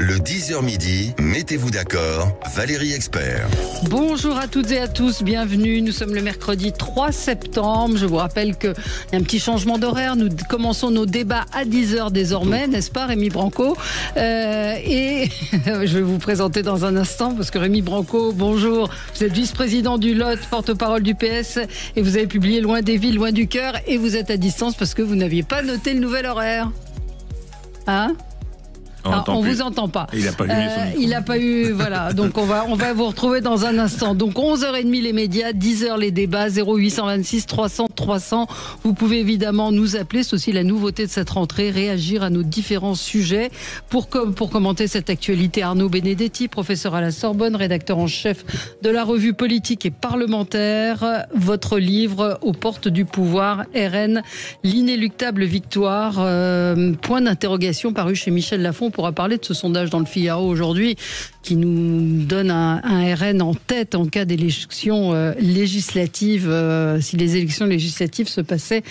Le 10h midi, mettez-vous d'accord, Valérie Expert. Bonjour à toutes et à tous, bienvenue. Nous sommes le mercredi 3 septembre. Je vous rappelle qu'il y a un petit changement d'horaire. Nous commençons nos débats à 10h désormais, n'est-ce pas Rémi Branco? Et je vais vous présenter dans un instant parce que Rémi Branco, bonjour. Vous êtes vice-président du Lot, porte-parole du PS et vous avez publié Loin des villes, loin du cœur et vous êtes à distance parce que vous n'aviez pas noté le nouvel horaire. Hein? On vous entend pas. Il n'a pas lu son micro. Il n'a pas eu, voilà. Donc on va vous retrouver dans un instant. Donc 11h30 les médias, 10h les débats, 0826 300 300. Vous pouvez évidemment nous appeler. C'est aussi la nouveauté de cette rentrée, réagir à nos différents sujets. Pour commenter cette actualité, Arnaud Benedetti, professeur à la Sorbonne, rédacteur en chef de la revue politique et parlementaire. Votre livre Aux portes du pouvoir, RN, l'inéluctable victoire. Point d'interrogation paru chez Michel Lafon. On pourra parler de ce sondage dans le Figaro aujourd'hui qui nous donne un RN en tête en cas d'élection législative, si les élections législatives se passaient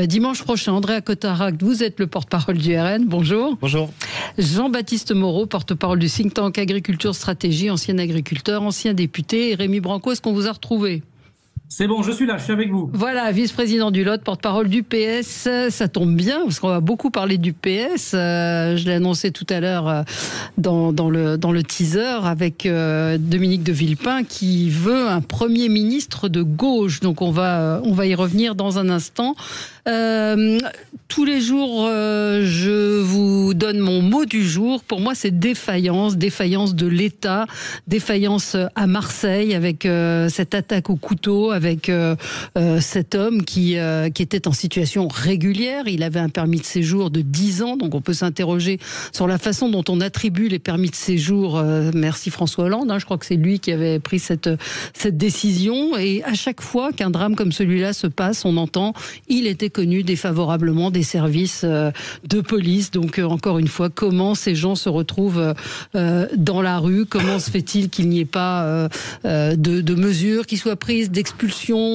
dimanche prochain. Andrea Cotaract, vous êtes le porte-parole du RN. Bonjour. Bonjour. Jean-Baptiste Moreau, porte-parole du think tank Agriculture Stratégie, ancien agriculteur, ancien député. Et Rémi Branco, est-ce qu'on vous a retrouvé ? C'est bon, je suis là, je suis avec vous. Voilà, vice-président du Lot, porte-parole du PS. Ça tombe bien, parce qu'on va beaucoup parler du PS. Je l'ai annoncé tout à l'heure dans le teaser avec Dominique de Villepin qui veut un Premier ministre de gauche. Donc on va y revenir dans un instant. Tous les jours, je vous donne mon mot du jour. Pour moi, c'est défaillance de l'État, défaillance à Marseille avec cette attaque au couteau, avec cet homme qui était en situation régulière. Il avait un permis de séjour de 10 ans, donc on peut s'interroger sur la façon dont on attribue les permis de séjour. Merci François Hollande, je crois que c'est lui qui avait pris cette décision. Et à chaque fois qu'un drame comme celui-là se passe, on entend il était connu défavorablement des services de police. Donc encore une fois, comment ces gens se retrouvent dans la rue? Comment se fait-il qu'il n'y ait pas de mesures qui soient prises, d'expulsion?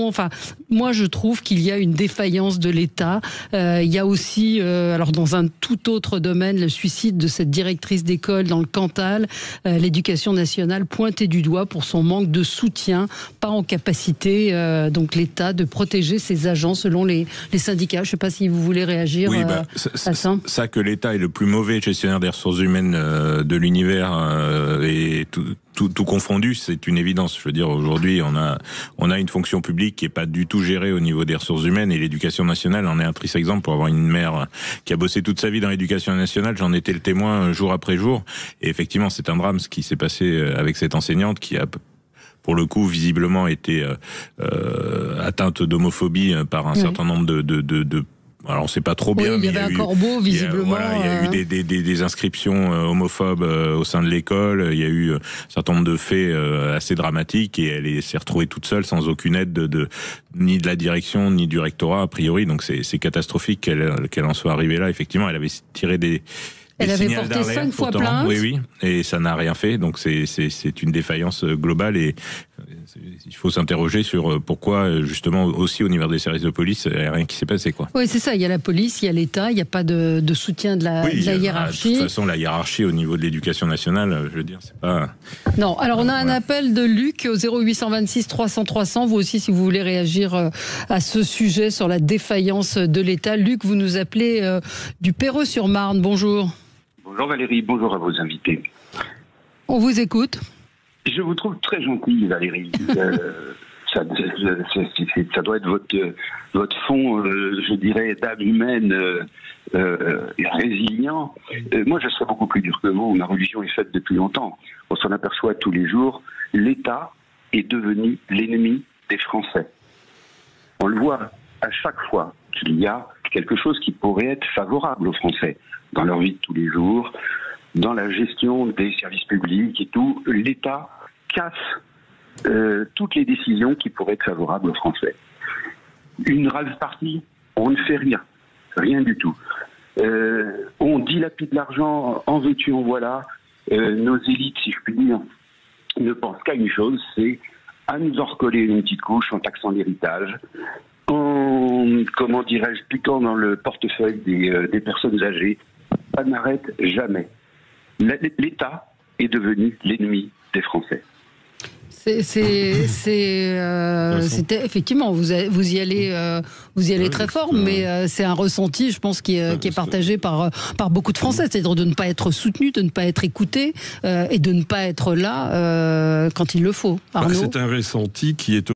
Enfin, moi je trouve qu'il y a une défaillance de l'État. Il y a aussi, alors dans un tout autre domaine, le suicide de cette directrice d'école dans le Cantal. L'éducation nationale pointée du doigt pour son manque de soutien, pas en capacité, donc l'État, de protéger ses agents selon les syndicats. Je ne sais pas si vous voulez réagir à ça. Ça que l'État est le plus mauvais gestionnaire des ressources humaines de l'univers et tout confondu, c'est une évidence. Je veux dire, aujourd'hui, on a une fonction publique qui est pas du tout gérée au niveau des ressources humaines et l'éducation nationale en est un triste exemple. Pour avoir une mère qui a bossé toute sa vie dans l'éducation nationale, j'en étais le témoin jour après jour. Et effectivement, c'est un drame ce qui s'est passé avec cette enseignante qui a pour le coup, visiblement, été atteinte d'homophobie par un certain nombre de alors on sait pas trop bien. Oui, il y avait un corbeau, visiblement. Il y a eu des inscriptions homophobes au sein de l'école. Il y a eu un certain nombre de faits assez dramatiques et elle s'est retrouvée toute seule sans aucune aide ni de la direction ni du rectorat a priori. Donc c'est catastrophique qu'elle en soit arrivée là. Effectivement, elle avait tiré Elle avait porté 5 fois plainte. Oui, et ça n'a rien fait. Donc c'est une défaillance globale et il faut s'interroger sur pourquoi justement aussi au niveau des services de police, il n'y a rien qui s'est passé, quoi. Oui, c'est ça. Il y a la police, il y a l'État, il n'y a pas de soutien de la hiérarchie. De toute façon, la hiérarchie au niveau de l'éducation nationale, je veux dire, c'est pas. Non. Alors on a un appel de Luc au 0826 300 300. Vous aussi, si vous voulez réagir à ce sujet sur la défaillance de l'État. Luc, vous nous appelez du Perreux-sur-Marne. Bonjour. Bonjour Valérie, bonjour à vos invités. On vous écoute. Je vous trouve très gentille Valérie. Ça doit être votre fond, je dirais, d'âme humaine résilient. Moi, je serais beaucoup plus dur que vous. Ma religion est faite depuis longtemps. On s'en aperçoit tous les jours. L'État est devenu l'ennemi des Français. On le voit à chaque fois qu'il y a quelque chose qui pourrait être favorable aux Français dans leur vie de tous les jours, dans la gestion des services publics et tout. L'État casse toutes les décisions qui pourraient être favorables aux Français. Une rave partie, on ne fait rien du tout. On dilapide l'argent, en veux-tu, en voilà. Nos élites, si je puis dire, ne pensent qu'à une chose, c'est à nous en recoller une petite couche en taxant l'héritage, en, comment dirais-je, piquant dans le portefeuille des personnes âgées. Ça n'arrête jamais. L'État est devenu l'ennemi des Français. C'était effectivement, vous y allez très fort, mais c'est un ressenti, je pense, qui est partagé par beaucoup de Français, c'est-à-dire de ne pas être soutenu, de ne pas être écouté et de ne pas être là quand il le faut. Arnaud ? C'est un ressenti qui est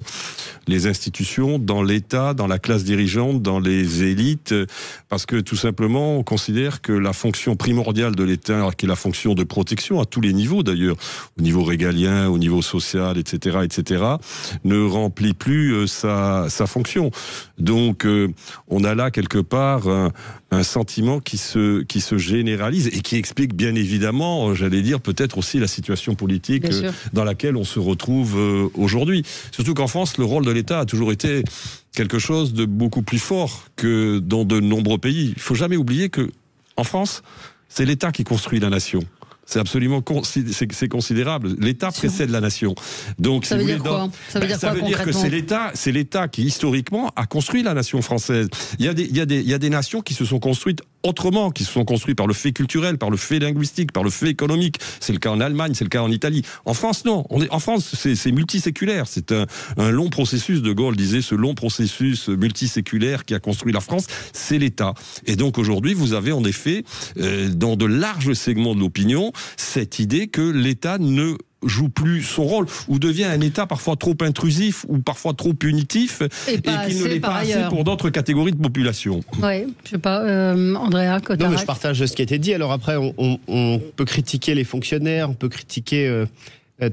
les institutions, dans l'État, dans la classe dirigeante, dans les élites, parce que tout simplement, on considère que la fonction primordiale de l'État, qui est la fonction de protection à tous les niveaux d'ailleurs, au niveau régalien, au niveau social, etc., ne remplit plus sa fonction. Donc, on a là quelque part un sentiment qui se généralise et qui explique bien évidemment, j'allais dire, peut-être aussi la situation politique dans laquelle on se retrouve aujourd'hui. Surtout qu'en France, le rôle de l'État a toujours été quelque chose de beaucoup plus fort que dans de nombreux pays. Il ne faut jamais oublier que en France, c'est l'État qui construit la nation. C'est absolument c'est considérable. L'État précède la nation. Donc, ça veut dire quoi ? Ça veut dire que c'est l'État qui historiquement a construit la nation française. Il y a des nations qui se sont construites autrement, qui se sont construites par le fait culturel, par le fait linguistique, par le fait économique. C'est le cas en Allemagne, c'est le cas en Italie. En France, non. En France, c'est multiséculaire. C'est un long processus. De Gaulle disait ce long processus multiséculaire qui a construit la France, c'est l'État. Et donc aujourd'hui, vous avez en effet, dans de larges segments de l'opinion, cette idée que l'État ne joue plus son rôle, ou devient un État parfois trop intrusif, ou parfois trop punitif, et qui ne l'est pas assez pour d'autres catégories de population. Oui, je sais pas, Andrea Cotarac. Non, mais je partage ce qui a été dit. Alors après, on peut critiquer les fonctionnaires, on peut critiquer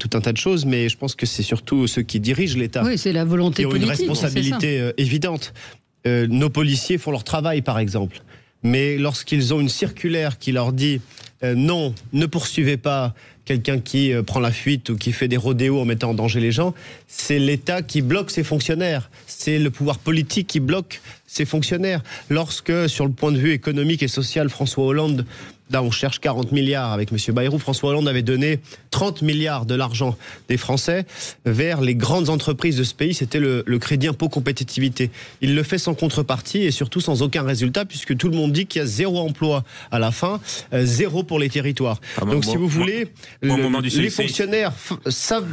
tout un tas de choses, mais je pense que c'est surtout ceux qui dirigent l'État. Oui, c'est la volonté politique. Qui ont une responsabilité évidente. Nos policiers font leur travail, par exemple. Mais lorsqu'ils ont une circulaire qui leur dit non, ne poursuivez pas quelqu'un qui prend la fuite ou qui fait des rodéos en mettant en danger les gens, c'est l'État qui bloque ses fonctionnaires. C'est le pouvoir politique qui bloque ses fonctionnaires. Lorsque, sur le point de vue économique et social, François Hollande, là on cherche 40 milliards avec M. Bayrou, François Hollande avait donné 30 milliards de l'argent des Français vers les grandes entreprises de ce pays, c'était le crédit impôt compétitivité. Il le fait sans contrepartie et surtout sans aucun résultat, puisque tout le monde dit qu'il y a 0 emploi à la fin, 0 pour les territoires. Donc si vous voulez, les fonctionnaires savent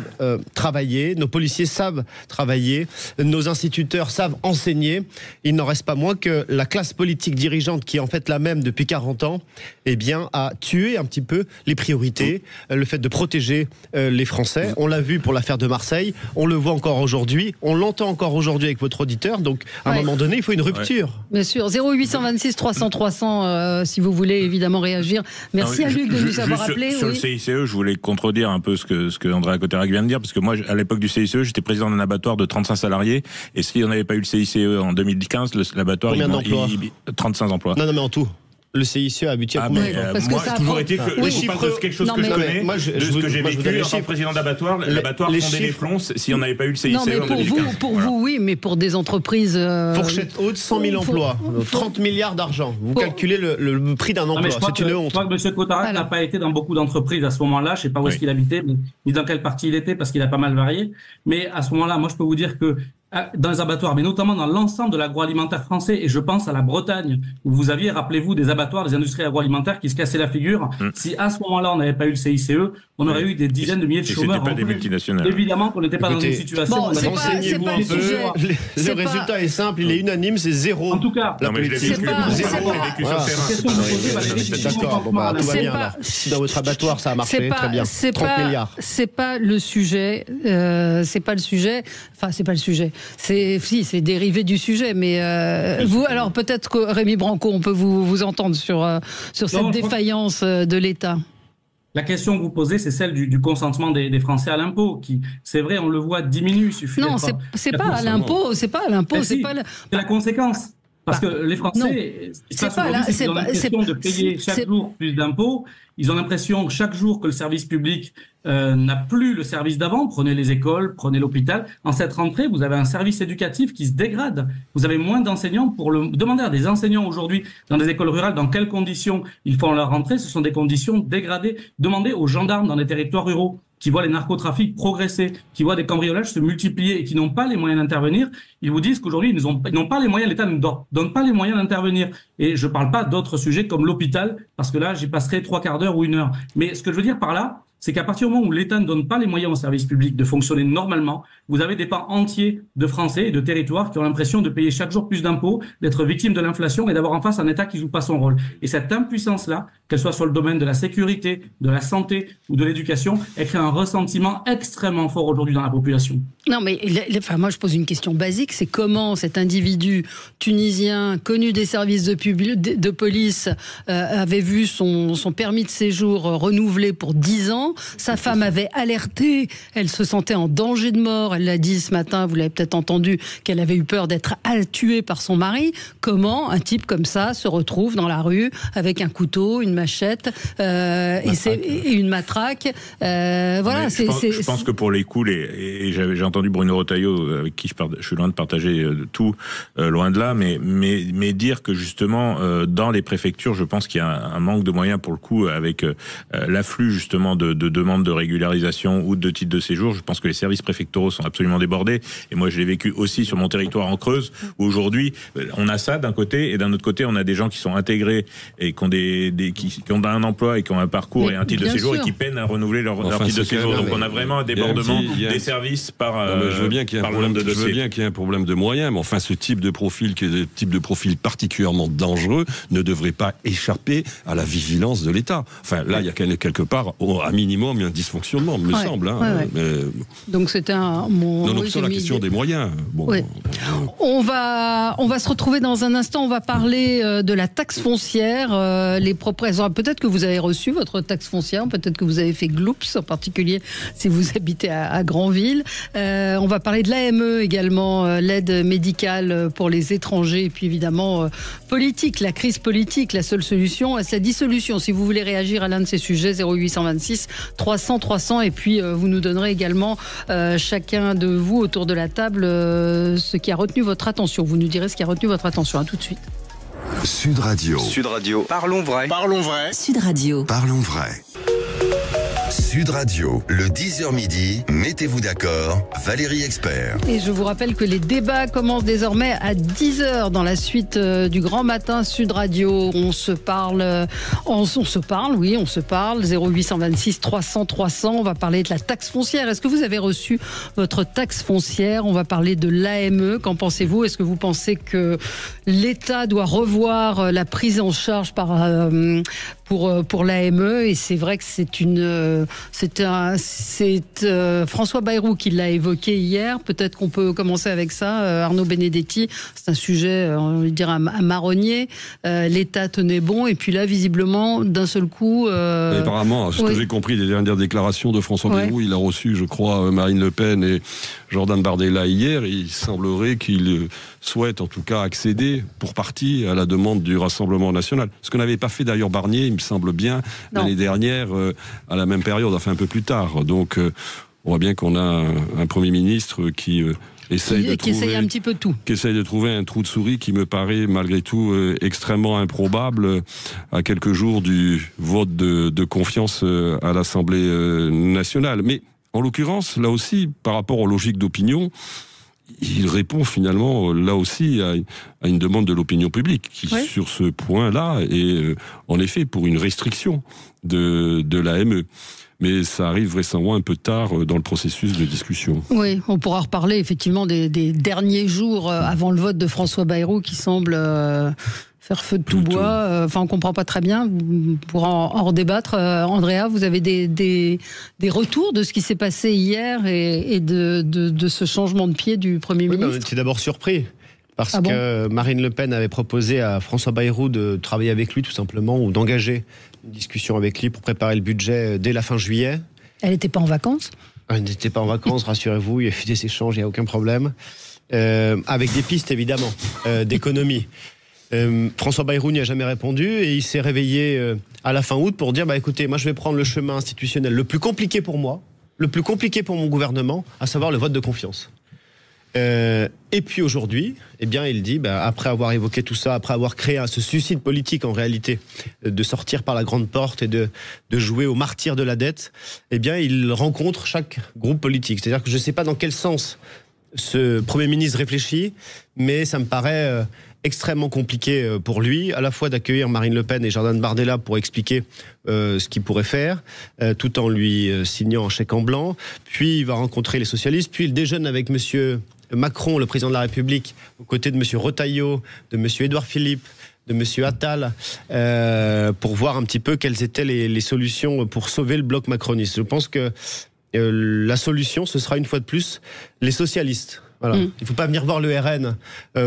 travailler, nos policiers savent travailler, nos instituteurs savent enseigner. Il n'en reste pas moins que la classe politique dirigeante, qui est en fait la même depuis 40 ans, eh bien, a tué un petit peu les priorités, le fait de protéger les Français. On l'a vu pour l'affaire de Marseille, on le voit encore aujourd'hui, on l'entend encore aujourd'hui avec votre auditeur, donc à un moment donné, il faut une rupture. Bien sûr, 0826 300 300, si vous voulez évidemment réagir. Merci à Luc de nous avoir appelé. Sur le CICE, je voulais contredire un peu ce que Andrea Cotarac vient de dire, parce que moi, à l'époque du CICE, j'étais président d'un abattoir de 35 salariés, et si on n'avait pas eu le CICE en 2015, l'abattoir, combien d'emplois ? 35 emplois. Non, mais en tout. Le CICE a habitué à combien ? Moi, j'ai toujours été que les chiffres de quelque chose que je connais, de ce que j'ai vécu en tant que président d'abattoir. L'abattoir fondait les plombs si on n'avait pas eu le CICE en 2015. Pour vous, oui, mais pour des entreprises... Fourchette haute, 100 000 emplois, 30 milliards d'argent. Vous calculez le prix d'un emploi, c'est une honte. Je crois que M. Cotarac n'a pas été dans beaucoup d'entreprises à ce moment-là. Je ne sais pas où est-ce qu'il habitait, ni dans quelle partie il était, parce qu'il a pas mal varié. Mais à ce moment-là, moi, je peux vous dire que dans les abattoirs, mais notamment dans l'ensemble de l'agroalimentaire français, et je pense à la Bretagne, où vous aviez, rappelez-vous, des abattoirs, des industries agroalimentaires qui se cassaient la figure. Si à ce moment-là, on n'avait pas eu le CICE, on aurait eu des dizaines de milliers de chômeurs. C'était pas des multinationales. Évidemment qu'on n'était pas dans une situation... Bon, c'est pas le sujet. Le résultat est simple, il est unanime, c'est 0. En tout cas, non, mais je l'ai vécu sur le terrain. D'accord, bon, tout va bien alors. Si dans votre abattoir ça a marché, très bien. 30 milliards. C'est pas le sujet. C'est pas le sujet. Enfin, c'est pas le sujet. C'est dérivé du sujet, mais vous, alors peut-être que Rémi Branco, on peut vous entendre sur cette défaillance de l'État. La question que vous posez, c'est celle du consentement des Français à l'impôt, qui, c'est vrai, on le voit, diminue. Non, c'est pas à l'impôt, c'est pas à l'impôt, c'est la conséquence. Parce que les Français, ils ont l'impression de payer chaque jour plus d'impôts. Ils ont l'impression que chaque jour que le service public n'a plus le service d'avant. Prenez les écoles, prenez l'hôpital. En cette rentrée, vous avez un service éducatif qui se dégrade. Vous avez moins d'enseignants. Pour demander à des enseignants aujourd'hui dans des écoles rurales dans quelles conditions ils font leur rentrée, ce sont des conditions dégradées. Demandez aux gendarmes dans les territoires ruraux qui voient les narcotrafics progresser, qui voient des cambriolages se multiplier et qui n'ont pas les moyens d'intervenir, ils vous disent qu'aujourd'hui, ils n'ont pas les moyens, l'État ne donne pas les moyens d'intervenir. Et je ne parle pas d'autres sujets comme l'hôpital, parce que là, j'y passerai 3/4 d'heure heure ou une heure. Mais ce que je veux dire par là, c'est qu'à partir du moment où l'État ne donne pas les moyens aux services publics de fonctionner normalement, vous avez des pans entiers de Français et de territoires qui ont l'impression de payer chaque jour plus d'impôts, d'être victimes de l'inflation et d'avoir en face un État qui ne joue pas son rôle. Et cette impuissance-là, qu'elle soit sur le domaine de la sécurité, de la santé ou de l'éducation, elle crée un ressentiment extrêmement fort aujourd'hui dans la population. Non, mais moi je pose une question basique, c'est comment cet individu tunisien, connu des services de police, avait vu son permis de séjour renouvelé pour 10 ans. Sa femme avait alerté, elle se sentait en danger de mort, elle l'a dit ce matin, vous l'avez peut-être entendu, qu'elle avait eu peur d'être tuée par son mari. Comment un type comme ça se retrouve dans la rue avec un couteau, une machette et une matraque voilà, je pense que pour les coups, et j'ai entendu Bruno Retailleau, avec qui je suis loin de partager tout, loin de là, mais dire que justement, dans les préfectures, je pense qu'il y a un manque de moyens pour le coup, avec l'afflux justement de demandes de régularisation ou de titres de séjour. Je pense que les services préfectoraux sont absolument débordés. Et moi, je l'ai vécu aussi sur mon territoire en Creuse, où aujourd'hui, on a ça d'un côté, et d'un autre côté, on a des gens qui sont intégrés et qui ont un emploi et qui ont un parcours et un titre de séjour et qui peinent à renouveler leur titre de séjour. Donc on a vraiment un débordement des services par je veux bien qu'il y ait un problème de moyens, mais enfin, ce type de profil, qui est un type de profil particulièrement dangereux, ne devrait pas échapper à la vigilance de l'État. Enfin, là, il y a quelque part, à minimum, un dysfonctionnement, me semble. Donc c'était sur la question des moyens. On va se retrouver dans un instant. On va parler de la taxe foncière. Les propriétaires, peut-être que vous avez reçu votre taxe foncière, peut-être que vous avez fait Gloops, en particulier si vous habitez à Granville. On va parler de l'AME également, l'aide médicale pour les étrangers, et puis évidemment politique, la crise politique. La seule solution, c'est la dissolution. Si vous voulez réagir à l'un de ces sujets, 0826 300 300, et puis vous nous donnerez également chacun de vous autour de la table ce qui a retenu votre attention. Vous nous direz ce qui a retenu votre attention. À tout de suite. Sud Radio. Sud Radio. Parlons vrai. Parlons vrai. Sud Radio. Parlons vrai. Sud Radio, le 10h midi, mettez-vous d'accord, Valérie Expert. Et je vous rappelle que les débats commencent désormais à 10h dans la suite du Grand Matin Sud Radio. On se parle, 0826 300 300. On va parler de la taxe foncière. Est-ce que vous avez reçu votre taxe foncière? On va parler de l'AME. Qu'en pensez-vous? Est-ce que vous pensez que l'État doit revoir la prise en charge pour l'AME? Et c'est vrai que c'est François Bayrou qui l'a évoqué hier. Peut-être qu'on peut commencer avec ça. Arnaud Benedetti, c'est un sujet, on va dire, un marronnier. L'État tenait bon, et puis là, visiblement, d'un seul coup... Apparemment, ce que j'ai compris des dernières déclarations de François Bayrou, il a reçu, je crois, Marine Le Pen et Jordan Bardella hier. Il semblerait qu'il souhaite en tout cas accéder pour partie à la demande du Rassemblement national. Ce que n'avait pas fait d'ailleurs Barnier, il me semble bien, l'année dernière, à la même période, enfin un peu plus tard. Donc on voit bien qu'on a un Premier ministre qui essaye un petit peu tout. Qui essaye de trouver un trou de souris qui me paraît malgré tout extrêmement improbable à quelques jours du vote de confiance à l'Assemblée nationale. Mais en l'occurrence, là aussi, par rapport aux logiques d'opinion, il répond finalement là aussi à une demande de l'opinion publique qui, sur ce point-là, est en effet pour une restriction de l'AME. Mais ça arrive vraisemblablement un peu tard dans le processus de discussion. Oui, on pourra reparler effectivement des derniers jours avant le vote de François Bayrou qui semble... faire feu de tout bois, on comprend pas très bien. On pourra en redébattre. Andrea, vous avez des retours de ce qui s'est passé hier et de ce changement de pied du Premier ministre? On était d'abord surpris. Parce que Marine Le Pen avait proposé à François Bayrou de travailler avec lui tout simplement, ou d'engager une discussion avec lui pour préparer le budget dès la fin juillet. Elle n'était pas en vacances? Elle n'était pas en vacances, rassurez-vous, il y a eu des échanges, il n'y a aucun problème. Avec des pistes évidemment, d'économie. François Bayrou n'y a jamais répondu et il s'est réveillé à la fin août pour dire écoutez, moi je vais prendre le chemin institutionnel le plus compliqué pour moi, le plus compliqué pour mon gouvernement, à savoir le vote de confiance. Et puis aujourd'hui, il dit, après avoir évoqué tout ça, après avoir créé ce suicide politique en réalité, de sortir par la grande porte et de jouer au martyr de la dette, il rencontre chaque groupe politique. C'est-à-dire que je ne sais pas dans quel sens ce Premier ministre réfléchit, mais ça me paraît extrêmement compliqué pour lui, à la fois d'accueillir Marine Le Pen et Jordan Bardella pour expliquer ce qu'il pourrait faire, tout en lui signant un chèque en blanc. Puis il va rencontrer les socialistes, puis il déjeune avec monsieur Macron, le président de la République, aux côtés de monsieur Retailleau, de monsieur Édouard Philippe, de monsieur Attal, pour voir un petit peu quelles étaient les solutions pour sauver le bloc macroniste. Je pense que la solution, ce sera une fois de plus les socialistes. Voilà. Il ne faut pas venir voir le RN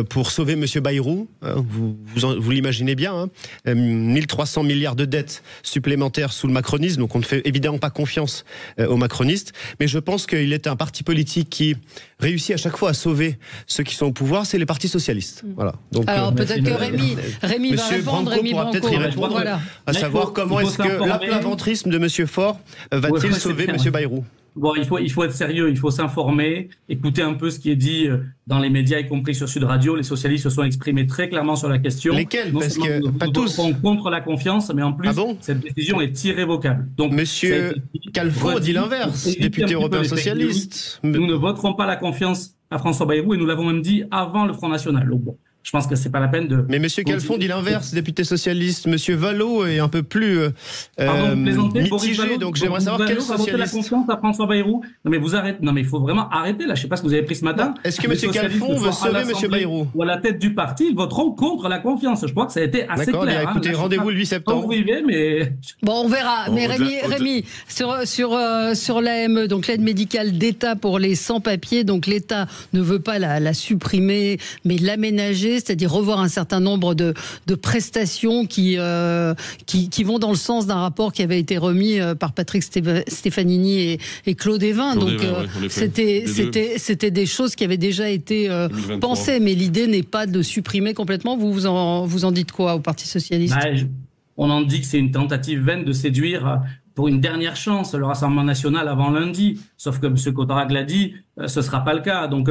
pour sauver M. Bayrou. Vous l'imaginez bien. 1300 milliards de dettes supplémentaires sous le macronisme. Donc on ne fait évidemment pas confiance aux macronistes. Mais je pense qu'il est un parti politique qui réussit à chaque fois à sauver ceux qui sont au pouvoir. C'est les partis socialistes. Voilà. Donc, alors peut-être que Rémi va répondre. Rémi pourra peut-être y répondre. Voilà. À savoir comment est-ce que l'aplaventrisme de M. Faure va-t-il sauver M. Bayrou? Bon, il faut être sérieux, il faut s'informer, écouter un peu ce qui est dit dans les médias, y compris sur Sud Radio. Les socialistes se sont exprimés très clairement sur la question. Lesquels? Parce que pas tous sont contre la confiance, mais en plus, cette décision est irrévocable. Donc, Monsieur Calfon dit l'inverse, député européen socialiste. Nous ne voterons pas la confiance à François Bayrou, et nous l'avons même dit avant le Front National. Donc, bon. Je pense que c'est pas la peine de... Mais Monsieur Calfon dit l'inverse, député socialiste. Monsieur Vallot est un peu plus mitigé, donc j'aimerais savoir quel socialiste... la confiance à François Bayrou. Non mais vous arrêtez, non mais il faut vraiment arrêter là. Je sais pas ce que vous avez pris ce matin. Est-ce que Monsieur Calfon veut sauver Monsieur Bayrou? Ou à la tête du parti, ils voteront contre la confiance. Je crois que ça a été assez clair. D'accord, écoutez, rendez-vous le 8 septembre. Mais... Bon, on verra. Mais Rémi, sur l'AME, donc l'aide médicale d'État pour les sans-papiers, donc l'État ne veut pas la supprimer, mais l'aménager, c'est-à-dire revoir un certain nombre de prestations qui vont dans le sens d'un rapport qui avait été remis par Patrick Stefanini et Claude Évin. Donc c'était des choses qui avaient déjà été pensées, mais l'idée n'est pas de supprimer complètement. Vous en dites quoi au Parti socialiste? On en dit que c'est une tentative vaine de séduire pour une dernière chance le Rassemblement national avant lundi. Sauf que M. Cotarac l'a dit, ce ne sera pas le cas. Donc,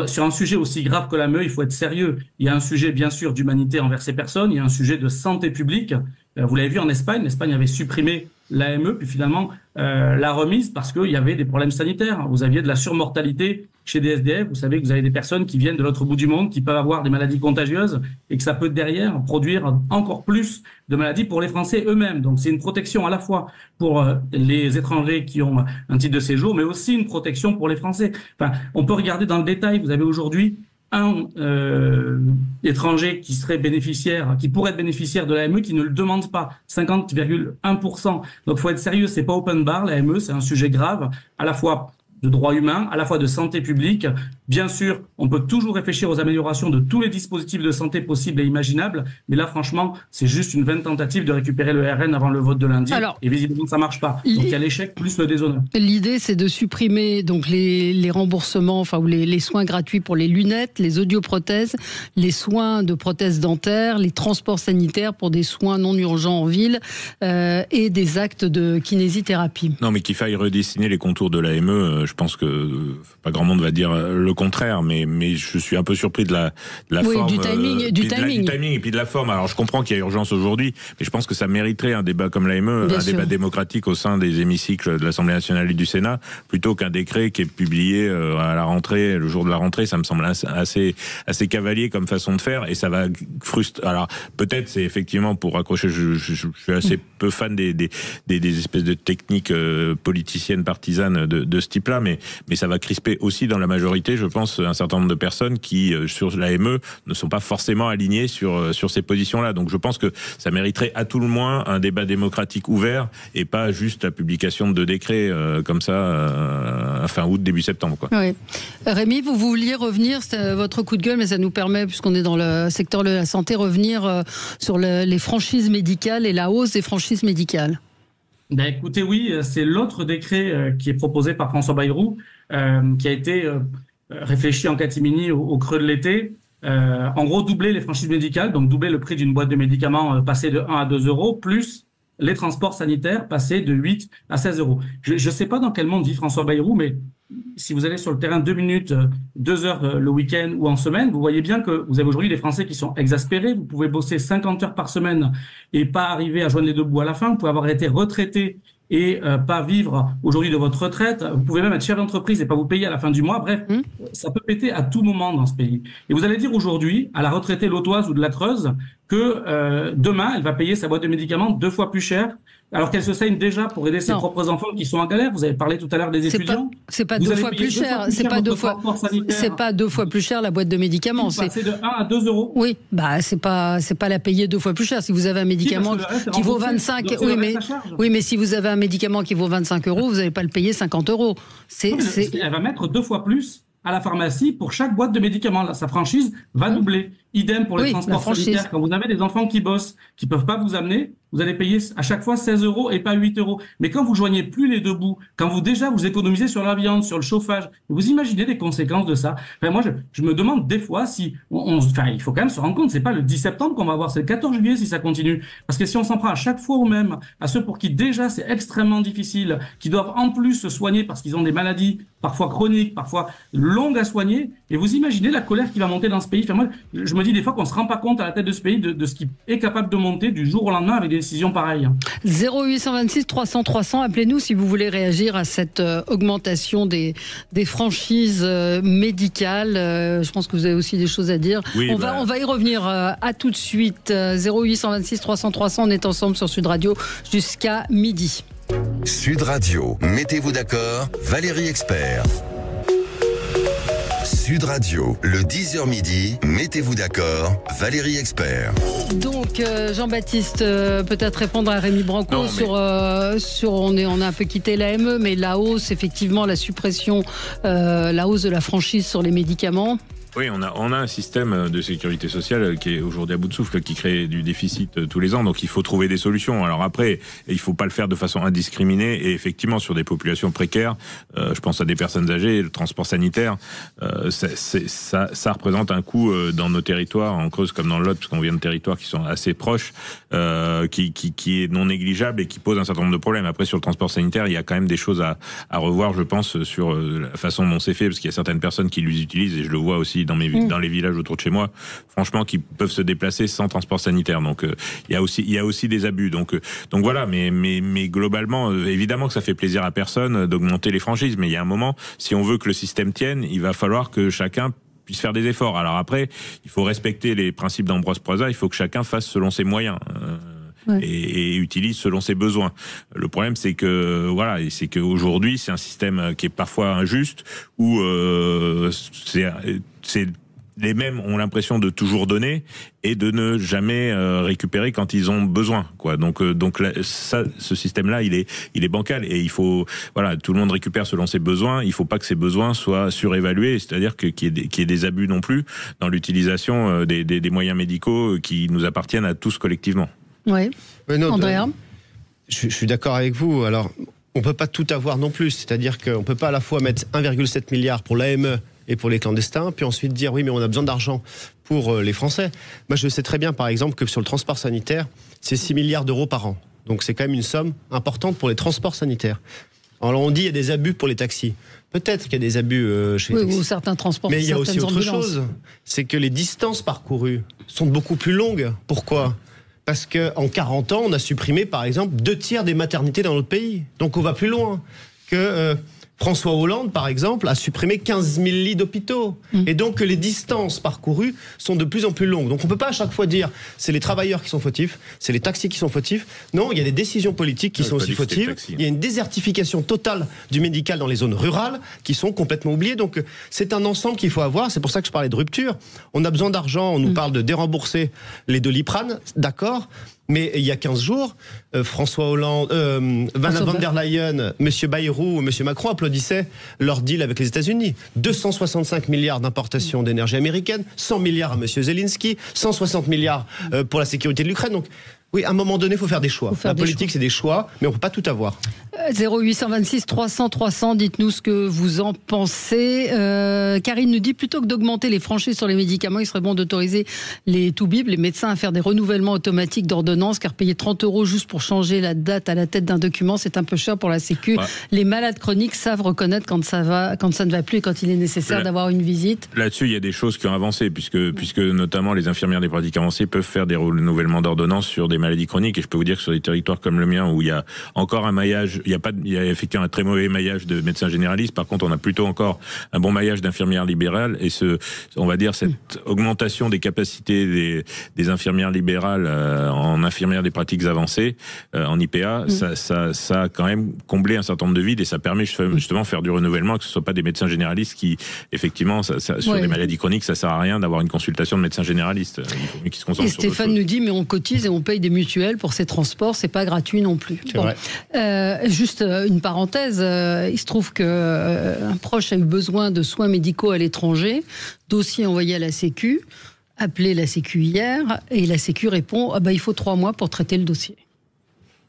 sur un sujet aussi grave que l'AME, il faut être sérieux. Il y a un sujet, bien sûr, d'humanité envers ces personnes. Il y a un sujet de santé publique. Vous l'avez vu en Espagne. L'Espagne avait supprimé l'AME, puis finalement l'a remise parce qu'il y avait des problèmes sanitaires. Vous aviez de la surmortalité chez des SDF. Vous savez que vous avez des personnes qui viennent de l'autre bout du monde, qui peuvent avoir des maladies contagieuses et que ça peut derrière produire encore plus de maladies pour les Français eux-mêmes. Donc c'est une protection à la fois pour les étrangers qui ont un titre de séjour, mais aussi une protection pour les Français. Enfin, on peut regarder dans le détail. Vous avez aujourd'hui un étranger qui serait bénéficiaire, qui pourrait être bénéficiaire de l'AME, qui ne le demande pas, 50,1%. Donc, faut être sérieux, c'est pas open bar, l'AME, c'est un sujet grave, à la fois de droits humains, à la fois de santé publique. Bien sûr, on peut toujours réfléchir aux améliorations de tous les dispositifs de santé possibles et imaginables, mais là, franchement, c'est juste une vaine tentative de récupérer le RN avant le vote de lundi. Alors, et visiblement, ça marche pas. Donc, il y a l'échec plus le déshonneur. L'idée, c'est de supprimer donc les remboursements, enfin, ou les soins gratuits pour les lunettes, les audioprothèses, les soins de prothèses dentaires, les transports sanitaires pour des soins non urgents en ville et des actes de kinésithérapie. Non, mais qu'il faille redessiner les contours de l'AME, je pense que pas grand monde va dire le contraire, mais je suis un peu surpris de la forme, du timing et puis de la forme. Alors je comprends qu'il y a urgence aujourd'hui, mais je pense que ça mériterait un débat comme l'AME, débat démocratique au sein des hémicycles de l'Assemblée nationale et du Sénat, plutôt qu'un décret qui est publié à la rentrée, le jour de la rentrée. Ça me semble assez cavalier comme façon de faire, et ça va frustrer. Alors peut-être c'est effectivement pour raccrocher. Je suis assez peu fan des espèces de techniques politiciennes partisanes de ce type-là, mais ça va crisper aussi dans la majorité, je pense, un certain nombre de personnes qui, sur l'AME, ne sont pas forcément alignées sur ces positions-là. Donc je pense que ça mériterait à tout le moins un débat démocratique ouvert et pas juste la publication de 2 décrets comme ça fin août, début septembre, quoi. Oui. Rémi, vous vouliez revenir, c'est votre coup de gueule, mais ça nous permet, puisqu'on est dans le secteur de la santé, revenir sur les franchises médicales et la hausse des franchises médicales. Ben écoutez, oui, c'est l'autre décret qui est proposé par François Bayrou, qui a été réfléchi en catimini au creux de l'été. En gros, doubler les franchises médicales, donc doubler le prix d'une boîte de médicaments, passer de 1 à 2 euros, plus les transports sanitaires, passer de 8 à 16 euros. Je ne sais pas dans quel monde vit François Bayrou, mais si vous allez sur le terrain 2 minutes, 2 heures le week-end ou en semaine, vous voyez bien que vous avez aujourd'hui des Français qui sont exaspérés. Vous pouvez bosser 50 heures par semaine et pas arriver à joindre les deux bouts à la fin. Vous pouvez avoir été retraité et pas vivre aujourd'hui de votre retraite. Vous pouvez même être chef d'entreprise et pas vous payer à la fin du mois. Bref, ça peut péter à tout moment dans ce pays. Et vous allez dire aujourd'hui à la retraitée lautoise ou de la Creuse que demain, elle va payer sa boîte de médicaments 2 fois plus cher, alors qu'elle se saigne déjà pour aider ses propres enfants qui sont en galère. Vous avez parlé tout à l'heure des étudiants. C'est pas 2 fois plus cher. C'est pas 2 fois plus cher la boîte de médicaments. C'est de 1 à 2 euros. Oui, bah c'est pas la payer 2 fois plus cher. Si vous avez un médicament qui vaut 25, oui, mais si vous avez un médicament qui vaut 25 euros, vous n'allez pas le payer 50 euros. Elle va mettre 2 fois plus à la pharmacie pour chaque boîte de médicaments. Là, sa franchise va doubler. Idem pour les transports sanitaires. Quand vous avez des enfants qui bossent, qui peuvent pas vous amener, vous allez payer à chaque fois 16 euros et pas 8 euros. Mais quand vous joignez plus les deux bouts, quand vous économisez sur la viande, sur le chauffage, vous imaginez les conséquences de ça. Enfin, moi, je me demande des fois si il faut quand même se rendre compte, c'est pas le 10 septembre qu'on va voir, c'est le 14 juillet si ça continue. Parce que si on s'en prend à chaque fois au même, à ceux pour qui déjà c'est extrêmement difficile, qui doivent en plus se soigner parce qu'ils ont des maladies parfois chroniques, parfois longues à soigner, et vous imaginez la colère qui va monter dans ce pays. Enfin, moi, je me dis des fois qu'on se rend pas compte à la tête de ce pays de ce qui est capable de monter du jour au lendemain avec des décisions pareilles. 0826 300 300, appelez-nous si vous voulez réagir à cette augmentation des franchises médicales. Je pense que vous avez aussi des choses à dire. Oui, on va y revenir à tout de suite. 0826 300 300, on est ensemble sur Sud Radio jusqu'à midi. Sud Radio, mettez-vous d'accord, Valérie Expert. Sud Radio, le 10h midi, mettez-vous d'accord, Valérie Expert. Donc Jean-Baptiste, peut-être répondre à Rémi Branco sur on a un peu quitté l'AME, mais la hausse, effectivement, la suppression, la hausse de la franchise sur les médicaments. Oui, on a un système de sécurité sociale qui est aujourd'hui à bout de souffle, qui crée du déficit tous les ans, donc il faut trouver des solutions. Alors après, il faut pas le faire de façon indiscriminée, et effectivement sur des populations précaires, je pense à des personnes âgées, le transport sanitaire, ça représente un coût dans nos territoires, en Creuse comme dans le Lot, parce qu'on vient de territoires qui sont assez proches, qui est non négligeable et qui pose un certain nombre de problèmes. Après, sur le transport sanitaire, il y a quand même des choses à revoir, je pense, sur la façon dont c'est fait, parce qu'il y a certaines personnes qui l'utilisent, et je le vois aussi dans les villages autour de chez moi, franchement, qui peuvent se déplacer sans transport sanitaire. Donc il y a aussi des abus. Donc voilà, mais globalement, évidemment que ça fait plaisir à personne d'augmenter les franchises, mais il y a un moment, si on veut que le système tienne, il va falloir que chacun puisse faire des efforts. Alors après, il faut respecter les principes d'Ambroise Croizat, il faut que chacun fasse selon ses moyens. Et utilise selon ses besoins. Le problème, c'est que c'est qu'aujourd'hui, c'est un système qui est parfois injuste, où c'est les mêmes ont l'impression de toujours donner et de ne jamais récupérer quand ils ont besoin, quoi. Donc là, ce système-là, il est bancal, et il faut tout le monde récupère selon ses besoins. Il faut pas que ces besoins soient surévalués, c'est-à-dire qu'il y ait des abus non plus dans l'utilisation des moyens médicaux qui nous appartiennent à tous collectivement. Oui. Andrea, je suis d'accord avec vous. Alors, on peut pas tout avoir non plus. C'est-à-dire qu'on peut pas à la fois mettre 1,7 milliard pour l'AME et pour les clandestins, puis ensuite dire oui, mais on a besoin d'argent pour les Français. Moi, je sais très bien, par exemple, que sur le transport sanitaire, c'est 6 milliards d'euros par an. Donc, c'est quand même une somme importante pour les transports sanitaires. Alors, on dit qu'il y a des abus pour les taxis. Peut-être qu'il y a des abus chez les taxis. Ou certains transports. Mais il y a aussi autre chose. C'est que les distances parcourues sont beaucoup plus longues. Pourquoi ? Parce qu'en 40 ans, on a supprimé, par exemple, 2/3 des maternités dans notre pays. Donc on va plus loin que François Hollande, par exemple, a supprimé 15 000 lits d'hôpitaux. Et donc les distances parcourues sont de plus en plus longues. Donc on ne peut pas à chaque fois dire c'est les travailleurs qui sont fautifs, c'est les taxis qui sont fautifs. Non, il y a des décisions politiques qui sont aussi fautives. Il y a une désertification totale du médical dans les zones rurales qui sont complètement oubliées. Donc c'est un ensemble qu'il faut avoir. C'est pour ça que je parlais de rupture. On a besoin d'argent, on nous parle de dérembourser les Doliprane, d'accord. Mais il y a 15 jours, François Hollande, van der Leyen, M. Bayrou, M. Macron applaudissaient leur deal avec les États-Unis. 265 milliards d'importations d'énergie américaine, 100 milliards à M. Zelensky, 160 milliards pour la sécurité de l'Ukraine. Donc, oui, à un moment donné, il faut faire des choix. La politique, c'est des choix, mais on ne peut pas tout avoir. 0826 300 300, dites-nous ce que vous en pensez. Karine nous dit, plutôt que d'augmenter les franchises sur les médicaments, il serait bon d'autoriser les toubibs, les médecins, à faire des renouvellements automatiques d'ordonnances, car payer 30 € juste pour changer la date à la tête d'un document, c'est un peu cher pour la Sécu. Ouais. Les malades chroniques savent reconnaître quand ça ne va plus et quand il est nécessaire d'avoir une visite. Là-dessus, il y a des choses qui ont avancé, puisque notamment les infirmières des pratiques avancées peuvent faire des renouvellements d'ordonnances sur des maladies chroniques. Et je peux vous dire que sur des territoires comme le mien, où il y a encore un maillage, il y a effectivement un très mauvais maillage de médecins généralistes. Par contre, on a plutôt encore un bon maillage d'infirmières libérales. Et on va dire, cette augmentation des capacités des infirmières libérales en infirmières des pratiques avancées, en IPA, ça a quand même comblé un certain nombre de vides, et ça permet justement de faire du renouvellement, que ce ne soit pas des médecins généralistes qui, effectivement, sur des maladies chroniques, ça ne sert à rien d'avoir une consultation de médecin généraliste. Il faut mieux qu'ils se concentrent sur d'autres choses. Stéphane nous dit, mais on cotise et on paye des mutuelles pour ces transports, c'est pas gratuit non plus. Juste une parenthèse, il se trouve qu'un proche a eu besoin de soins médicaux à l'étranger, dossier envoyé à la Sécu, appelé la Sécu hier, et la Sécu répond, il faut 3 mois pour traiter le dossier.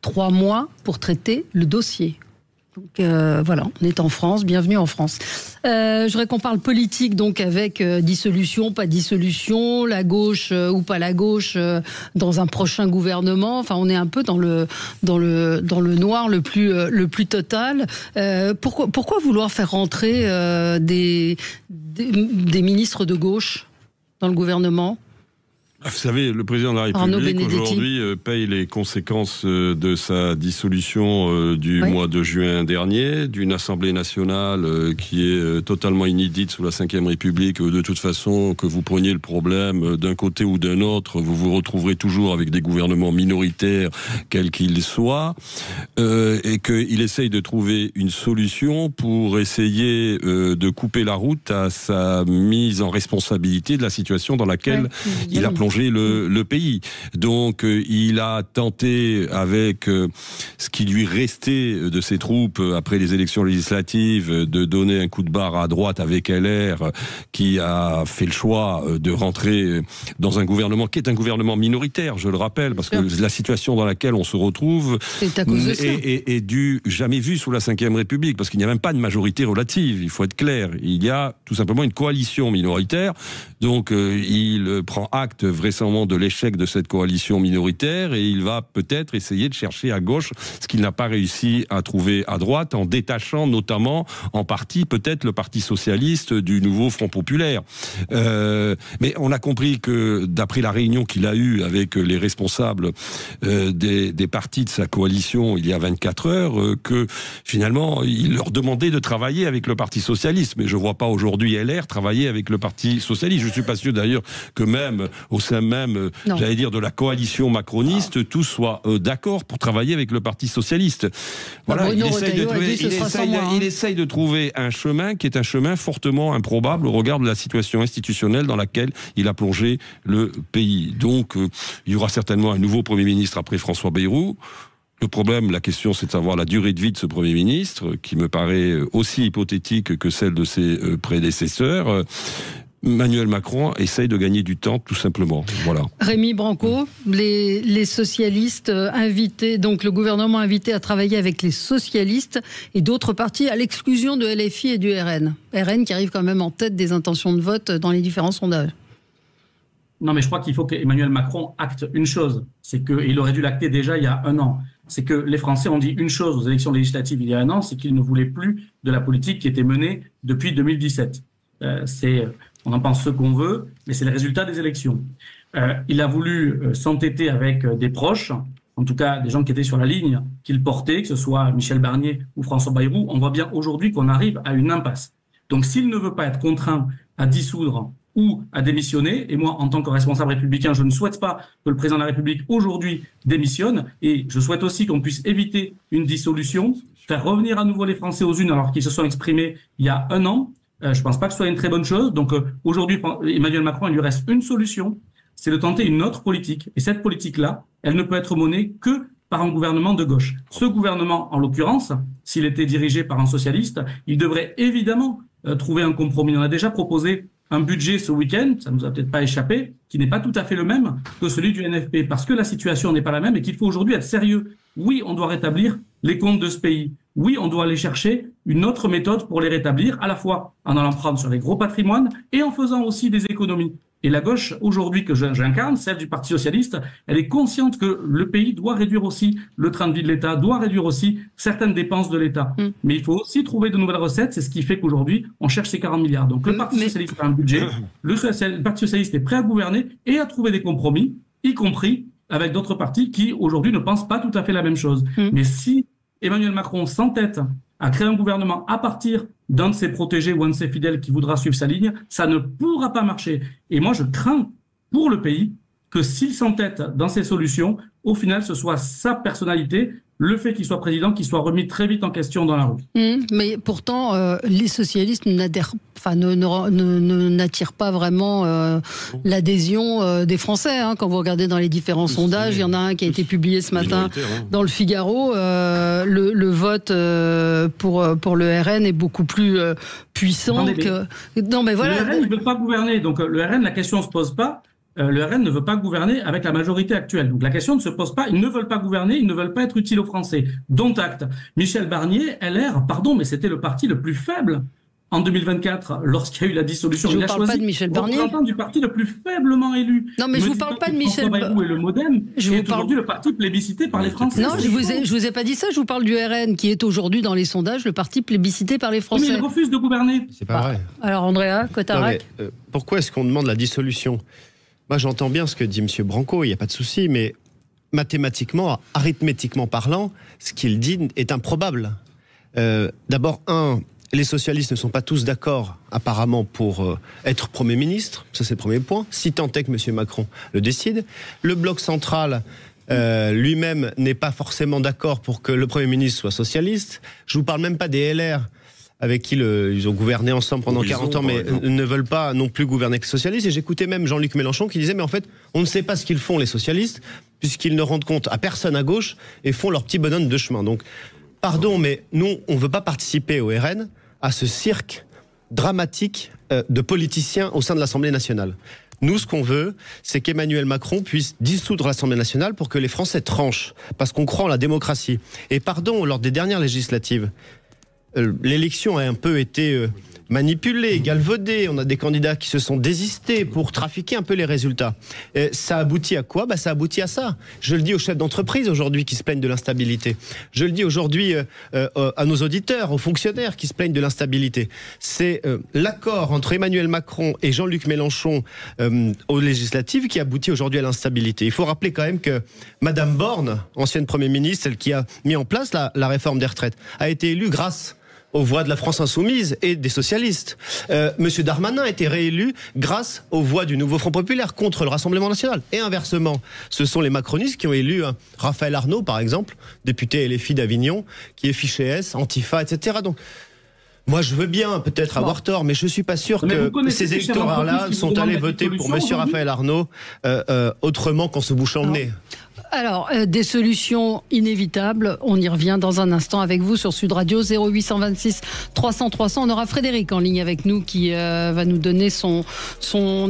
3 mois pour traiter le dossier. Donc voilà, on est en France, bienvenue en France. Je voudrais qu'on parle politique, donc avec dissolution, pas dissolution, la gauche ou pas la gauche dans un prochain gouvernement. Enfin, on est un peu dans le noir le plus total. Pourquoi vouloir faire rentrer des ministres de gauche dans le gouvernement ? Vous savez, le président de la République aujourd'hui paye les conséquences de sa dissolution du mois de juin dernier, d'une Assemblée nationale qui est totalement inédite sous la Ve République. De toute façon, que vous preniez le problème d'un côté ou d'un autre, vous vous retrouverez toujours avec des gouvernements minoritaires, quels qu'ils soient, et qu'il essaye de trouver une solution pour essayer de couper la route à sa mise en responsabilité de la situation dans laquelle il a plongé le pays. Donc il a tenté, avec ce qui lui restait de ses troupes après les élections législatives, de donner un coup de barre à droite avec LR, qui a fait le choix de rentrer dans un gouvernement qui est un gouvernement minoritaire, je le rappelle, parce que la situation dans laquelle on se retrouve est du jamais vu sous la Ve République, parce qu'il n'y a même pas de majorité relative, il faut être clair. Il y a tout simplement une coalition minoritaire, donc il prend acte vraisemblablement de l'échec de cette coalition minoritaire, et il va peut-être essayer de chercher à gauche ce qu'il n'a pas réussi à trouver à droite, en détachant notamment en partie peut-être le Parti socialiste du nouveau Front populaire. Mais on a compris que d'après la réunion qu'il a eue avec les responsables des partis de sa coalition il y a 24 heures, que finalement il leur demandait de travailler avec le Parti socialiste. Mais je ne vois pas aujourd'hui LR travailler avec le Parti socialiste. Je ne suis pas sûr d'ailleurs que même au sein même, j'allais dire, de la coalition macroniste, tous soient d'accord pour travailler avec le Parti socialiste. Voilà, il essaye de trouver un chemin qui est un chemin fortement improbable au regard de la situation institutionnelle dans laquelle il a plongé le pays. Donc, il y aura certainement un nouveau Premier ministre après François Bayrou. Le problème, la question, c'est de savoir la durée de vie de ce Premier ministre, qui me paraît aussi hypothétique que celle de ses prédécesseurs. Emmanuel Macron essaye de gagner du temps, tout simplement. Voilà. Rémi Branco, les socialistes invités, donc le gouvernement invité à travailler avec les socialistes et d'autres partis, à l'exclusion de LFI et du RN. RN qui arrive quand même en tête des intentions de vote dans les différents sondages. Non, mais je crois qu'il faut qu'Emmanuel Macron acte une chose. C'est qu'il aurait dû l'acter déjà il y a 1 an. C'est que les Français ont dit une chose aux élections législatives il y a 1 an, c'est qu'ils ne voulaient plus de la politique qui était menée depuis 2017. On en pense ce qu'on veut, mais c'est le résultat des élections. Il a voulu s'entêter avec des proches, en tout cas des gens qui étaient sur la ligne qu'il portait, que ce soit Michel Barnier ou François Bayrou. On voit bien aujourd'hui qu'on arrive à une impasse. Donc s'il ne veut pas être contraint à dissoudre ou à démissionner, et moi en tant que responsable républicain, je ne souhaite pas que le président de la République aujourd'hui démissionne, et je souhaite aussi qu'on puisse éviter une dissolution, faire revenir à nouveau les Français aux urnes alors qu'ils se sont exprimés il y a 1 an. Je ne pense pas que ce soit une très bonne chose. Donc aujourd'hui, Emmanuel Macron, il lui reste une solution, c'est de tenter une autre politique. Et cette politique-là, elle ne peut être menée que par un gouvernement de gauche. Ce gouvernement, en l'occurrence, s'il était dirigé par un socialiste, il devrait évidemment trouver un compromis. On a déjà proposé un budget ce week-end, ça ne nous a peut-être pas échappé, qui n'est pas tout à fait le même que celui du NFP, parce que la situation n'est pas la même et qu'il faut aujourd'hui être sérieux. Oui, on doit rétablir les comptes de ce pays. Oui, on doit aller chercher une autre méthode pour les rétablir, à la fois en allant prendre sur les gros patrimoines et en faisant aussi des économies. Et la gauche, aujourd'hui, que j'incarne, celle du Parti socialiste, elle est consciente que le pays doit réduire aussi le train de vie de l'État, doit réduire aussi certaines dépenses de l'État. Mais il faut aussi trouver de nouvelles recettes, c'est ce qui fait qu'aujourd'hui, on cherche ces 40 milliards. Donc le Parti socialiste a un budget, le Parti socialiste est prêt à gouverner et à trouver des compromis, y compris avec d'autres partis qui, aujourd'hui, ne pensent pas tout à fait la même chose. Mais si Emmanuel Macron s'entête à créer un gouvernement à partir d'un de ses protégés ou un de ses fidèles qui voudra suivre sa ligne, ça ne pourra pas marcher. Et moi, je crains pour le pays que s'il s'entête dans ces solutions, au final, ce soit sa personnalité, le fait qu'il soit président, qui soit remis très vite en question dans la rue. Mais pourtant, les socialistes n'attirent pas vraiment l'adhésion des Français. Quand vous regardez dans les différents sondages, il y en a un qui a été publié ce matin dans le Figaro. Le vote pour le RN est beaucoup plus puissant que... Non, mais voilà. Le RN ne veut pas gouverner, donc le RN, la question ne se pose pas. Le RN ne veut pas gouverner avec la majorité actuelle. Donc la question ne se pose pas. Ils ne veulent pas gouverner, ils ne veulent pas être utiles aux Français. Dont acte. Michel Barnier, LR, pardon, mais c'était le parti le plus faible en 2024 lorsqu'il y a eu la dissolution. Je ne vous parle pas de Michel Barnier. Du parti le plus faiblement élu. Non, mais je ne vous parle pas de Michel Barnier. Et le MoDem, qui est aujourd'hui le parti plébiscité par les Français. Non, je vous ai pas dit ça. Je vous parle du RN, qui est aujourd'hui dans les sondages le parti plébiscité par les Français. Mais il refuse de gouverner. C'est pas vrai. Alors Andrea Cotarac. Pourquoi est-ce qu'on demande la dissolution ? Moi, j'entends bien ce que dit M. Branco, il n'y a pas de souci, mais mathématiquement, arithmétiquement parlant, ce qu'il dit est improbable. D'abord, les socialistes ne sont pas tous d'accord, apparemment, pour être Premier ministre. Ça, c'est le premier point. Si tant est que M. Macron le décide. Le bloc central... lui-même n'est pas forcément d'accord pour que le Premier ministre soit socialiste. Je ne vous parle même pas des LR, avec qui ils ont gouverné ensemble pendant 40 ans, mais ne veulent pas non plus gouverner avec les socialistes. Et j'écoutais même Jean-Luc Mélenchon qui disait, mais en fait, on ne sait pas ce qu'ils font, les socialistes, puisqu'ils ne rendent compte à personne à gauche et font leur petit bonhomme de chemin. Donc, pardon, mais nous, on ne veut pas participer au RN à ce cirque dramatique de politiciens au sein de l'Assemblée nationale. Nous, ce qu'on veut, c'est qu'Emmanuel Macron puisse dissoudre l'Assemblée nationale pour que les Français tranchent, parce qu'on croit en la démocratie. Et pardon, lors des dernières législatives, l'élection a un peu été manipulée, galvaudée. On a des candidats qui se sont désistés pour trafiquer un peu les résultats. Et ça aboutit à quoi ? Ça aboutit à ça. Je le dis aux chefs d'entreprise aujourd'hui qui se plaignent de l'instabilité. Je le dis aujourd'hui à nos auditeurs, aux fonctionnaires qui se plaignent de l'instabilité. C'est l'accord entre Emmanuel Macron et Jean-Luc Mélenchon aux législatives qui aboutit aujourd'hui à l'instabilité. Il faut rappeler quand même que Madame Borne, ancienne Premier ministre, celle qui a mis en place la réforme des retraites, a été élue grâce aux voix de la France Insoumise et des socialistes. Monsieur Darmanin a été réélu grâce aux voix du Nouveau Front Populaire contre le Rassemblement National. Et inversement, ce sont les macronistes qui ont élu Raphaël Arnaud, par exemple, député LFI d'Avignon, qui est fiché S, Antifa, etc. Donc, moi, je veux bien peut-être avoir tort, mais je ne suis pas sûr que ces électeurs-là sont allés voter pour monsieur Raphaël Arnaud autrement qu'en se bouchant le nez. Alors, des solutions inévitables, on y revient dans un instant avec vous sur Sud Radio 0826 300 300. On aura Frédéric en ligne avec nous qui va nous donner son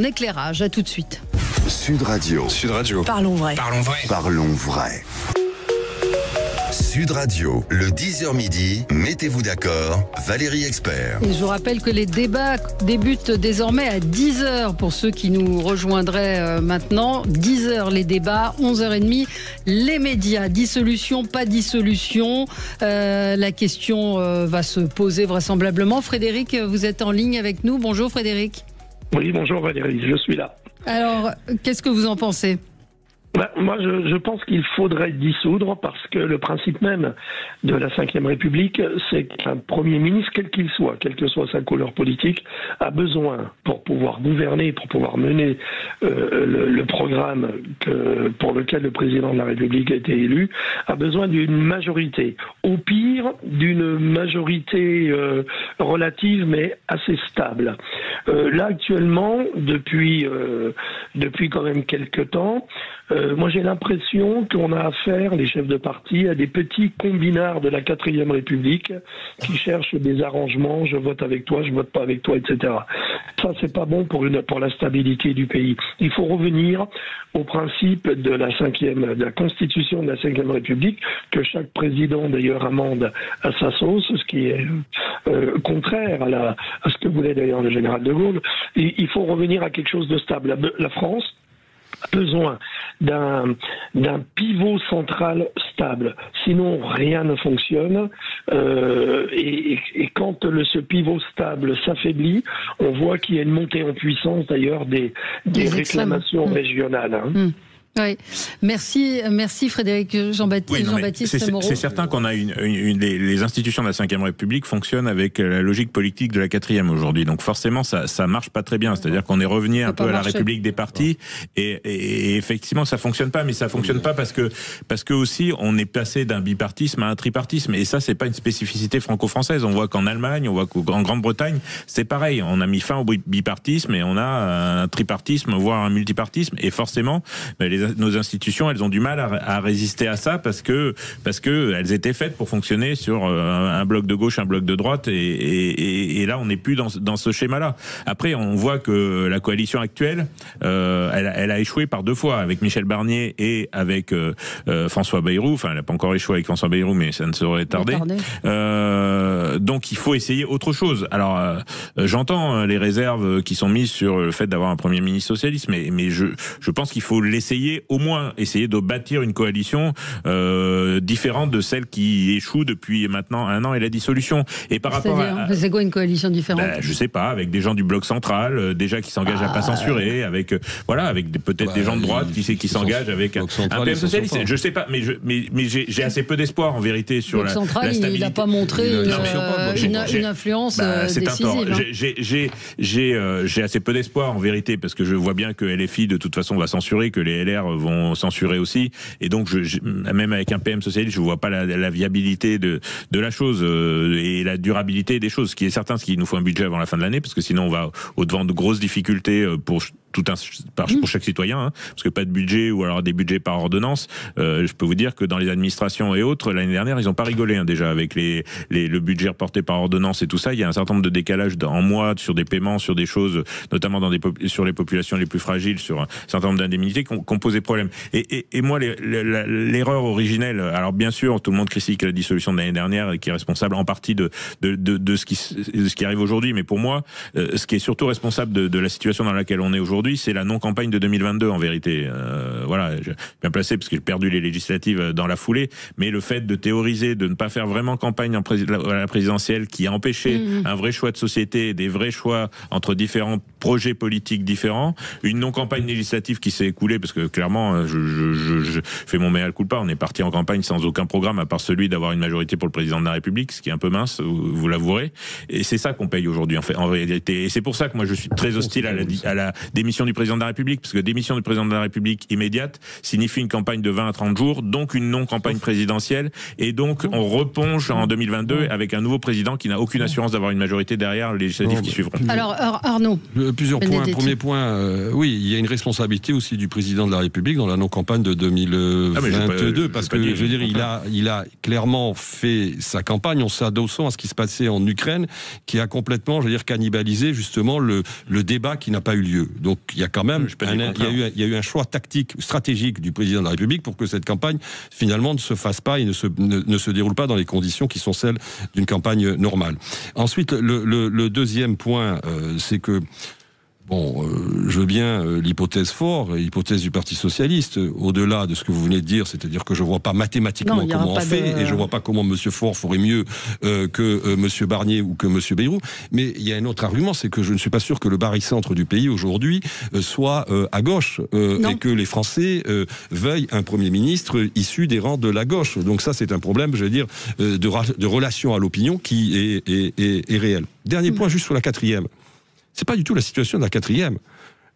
éclairage. À tout de suite. Sud Radio. Sud Radio. Parlons vrai. Parlons vrai. Parlons vrai. Sud Radio, le 10h midi, mettez-vous d'accord, Valérie Expert. Et je vous rappelle que les débats débutent désormais à 10h pour ceux qui nous rejoindraient maintenant. 10h les débats, 11h30 les médias. Dissolution, pas dissolution. La question va se poser vraisemblablement. Frédéric, vous êtes en ligne avec nous. Bonjour Frédéric. Oui, bonjour Valérie, je suis là. Alors, qu'est-ce que vous en pensez ? Moi, je pense qu'il faudrait dissoudre parce que le principe même de la Ve République, c'est qu'un Premier ministre, quel qu'il soit, quelle que soit sa couleur politique, a besoin, pour pouvoir gouverner, pour pouvoir mener le programme pour lequel le Président de la République a été élu, a besoin d'une majorité. Au pire, d'une majorité relative, mais assez stable. Là, actuellement, depuis quand même quelques temps, moi, j'ai l'impression qu'on a affaire, les chefs de parti, à des petits combinards de la 4e République qui cherchent des arrangements, je vote avec toi, je vote pas avec toi, etc. Ça, c'est pas bon pour la stabilité du pays. Il faut revenir au principe de la Constitution de la 5e République, que chaque président, d'ailleurs, amende à sa sauce, ce qui est contraire à ce que voulait d'ailleurs le général de Gaulle. Et il faut revenir à quelque chose de stable. La France a besoin d'un pivot central stable. Sinon, rien ne fonctionne. Et quand ce pivot stable s'affaiblit, on voit qu'il y a une montée en puissance, d'ailleurs, des réclamations régionales. Oui, merci Frédéric Jean-Baptiste Moreau. C'est certain qu'on a les institutions de la Ve République fonctionnent avec la logique politique de la 4e aujourd'hui. Donc forcément, ça marche pas très bien. C'est-à-dire qu'on est revenu un peu à la République des partis et effectivement, ça fonctionne pas. Mais ça fonctionne pas parce que aussi, on est passé d'un bipartisme à un tripartisme. Et ça, c'est pas une spécificité franco-française. On voit qu'en Allemagne, on voit qu'en Grande-Bretagne, c'est pareil. On a mis fin au bipartisme et on a un tripartisme, voire un multipartisme. Et forcément, nos institutions, elles ont du mal à résister à ça parce que elles étaient faites pour fonctionner sur un bloc de gauche, un bloc de droite, et là on n'est plus dans ce schéma-là. Après, on voit que la coalition actuelle, elle a échoué par 2 fois avec Michel Barnier et avec François Bayrou. Enfin, elle n'a pas encore échoué avec François Bayrou, mais ça ne saurait tarder. Donc il faut essayer autre chose. Alors j'entends les réserves qui sont mises sur le fait d'avoir un Premier ministre socialiste, mais je pense qu'il faut l'essayer, au moins essayer de bâtir une coalition différente de celle qui échoue depuis maintenant 1 an et la dissolution. Et par rapport à... C'est quoi une coalition différente? Je sais pas, avec des gens du bloc central, déjà qui s'engagent à pas censurer, avec peut-être des gens de droite qui s'engagent avec un PM socialiste. Je sais pas, mais j'ai assez peu d'espoir en vérité sur la stabilité. Il n'a pas montré une influence décisive. J'ai assez peu d'espoir en vérité parce que je vois bien que LFI de toute façon va censurer, que les LR vont censurer aussi, et donc même avec un PM socialiste, je vois pas la viabilité de la chose et la durabilité des choses. Ce qui est certain, c'est qu'il nous faut un budget avant la fin de l'année, parce que sinon on va au-devant de grosses difficultés pour chaque citoyen, parce que pas de budget ou alors des budgets par ordonnance. Je peux vous dire que dans les administrations et autres, l'année dernière, ils ont pas rigolé déjà avec le budget reporté par ordonnance et tout ça. Il y a un certain nombre de décalages en mois sur des paiements, sur des choses, notamment sur les populations les plus fragiles, sur un certain nombre d'indemnités qui ont posé problème. Et moi, l'erreur originelle, alors bien sûr, tout le monde critique la dissolution de l'année dernière et qui est responsable en partie de ce qui arrive aujourd'hui, mais pour moi, ce qui est surtout responsable de la situation dans laquelle on est aujourd'hui, c'est la non-campagne de 2022 en vérité. Voilà, je bien placé parce que j'ai perdu les législatives dans la foulée, mais le fait de théoriser, de ne pas faire vraiment campagne à la présidentielle, qui a empêché un vrai choix de société, des vrais choix entre différents projets politiques différents, une non-campagne législative qui s'est écoulée, parce que clairement, je fais mon mea culpa, on est parti en campagne sans aucun programme à part celui d'avoir une majorité pour le président de la République, ce qui est un peu mince, vous l'avouerez, et c'est ça qu'on paye aujourd'hui en réalité, et c'est pour ça que moi je suis très hostile à la démission du président de la République, parce que démission du président de la République immédiate signifie une campagne de 20 à 30 jours, donc une non-campagne présidentielle, et donc on replonge en 2022 avec un nouveau président qui n'a aucune assurance d'avoir une majorité derrière les législatives qui suivront. Alors Arnaud, plusieurs points. Premier point, oui, il y a une responsabilité aussi du président de la République dans la non-campagne de 2022, parce que je veux dire, il a clairement fait sa campagne en s'adossant à ce qui se passait en Ukraine, qui a complètement, je veux dire, cannibalisé justement le débat qui n'a pas eu lieu. Donc il y a quand même il y a eu un choix tactique, stratégique du président de la République pour que cette campagne finalement ne se fasse pas et ne se déroule pas dans les conditions qui sont celles d'une campagne normale. Ensuite, le deuxième point, c'est que je veux bien l'hypothèse Faure, l'hypothèse du Parti Socialiste, au-delà de ce que vous venez de dire, c'est-à-dire que je ne vois pas mathématiquement comment on fait, et je ne vois pas comment M. Faure ferait mieux que M. Barnier ou que M. Bayrou, mais il y a un autre argument, c'est que je ne suis pas sûr que le barycentre du pays aujourd'hui soit à gauche, et que les Français veuillent un Premier ministre issu des rangs de la gauche. Donc ça, c'est un problème, je veux dire, de relation à l'opinion qui est réel. Dernier point, juste sur la 4e. C'est pas du tout la situation de la 4e.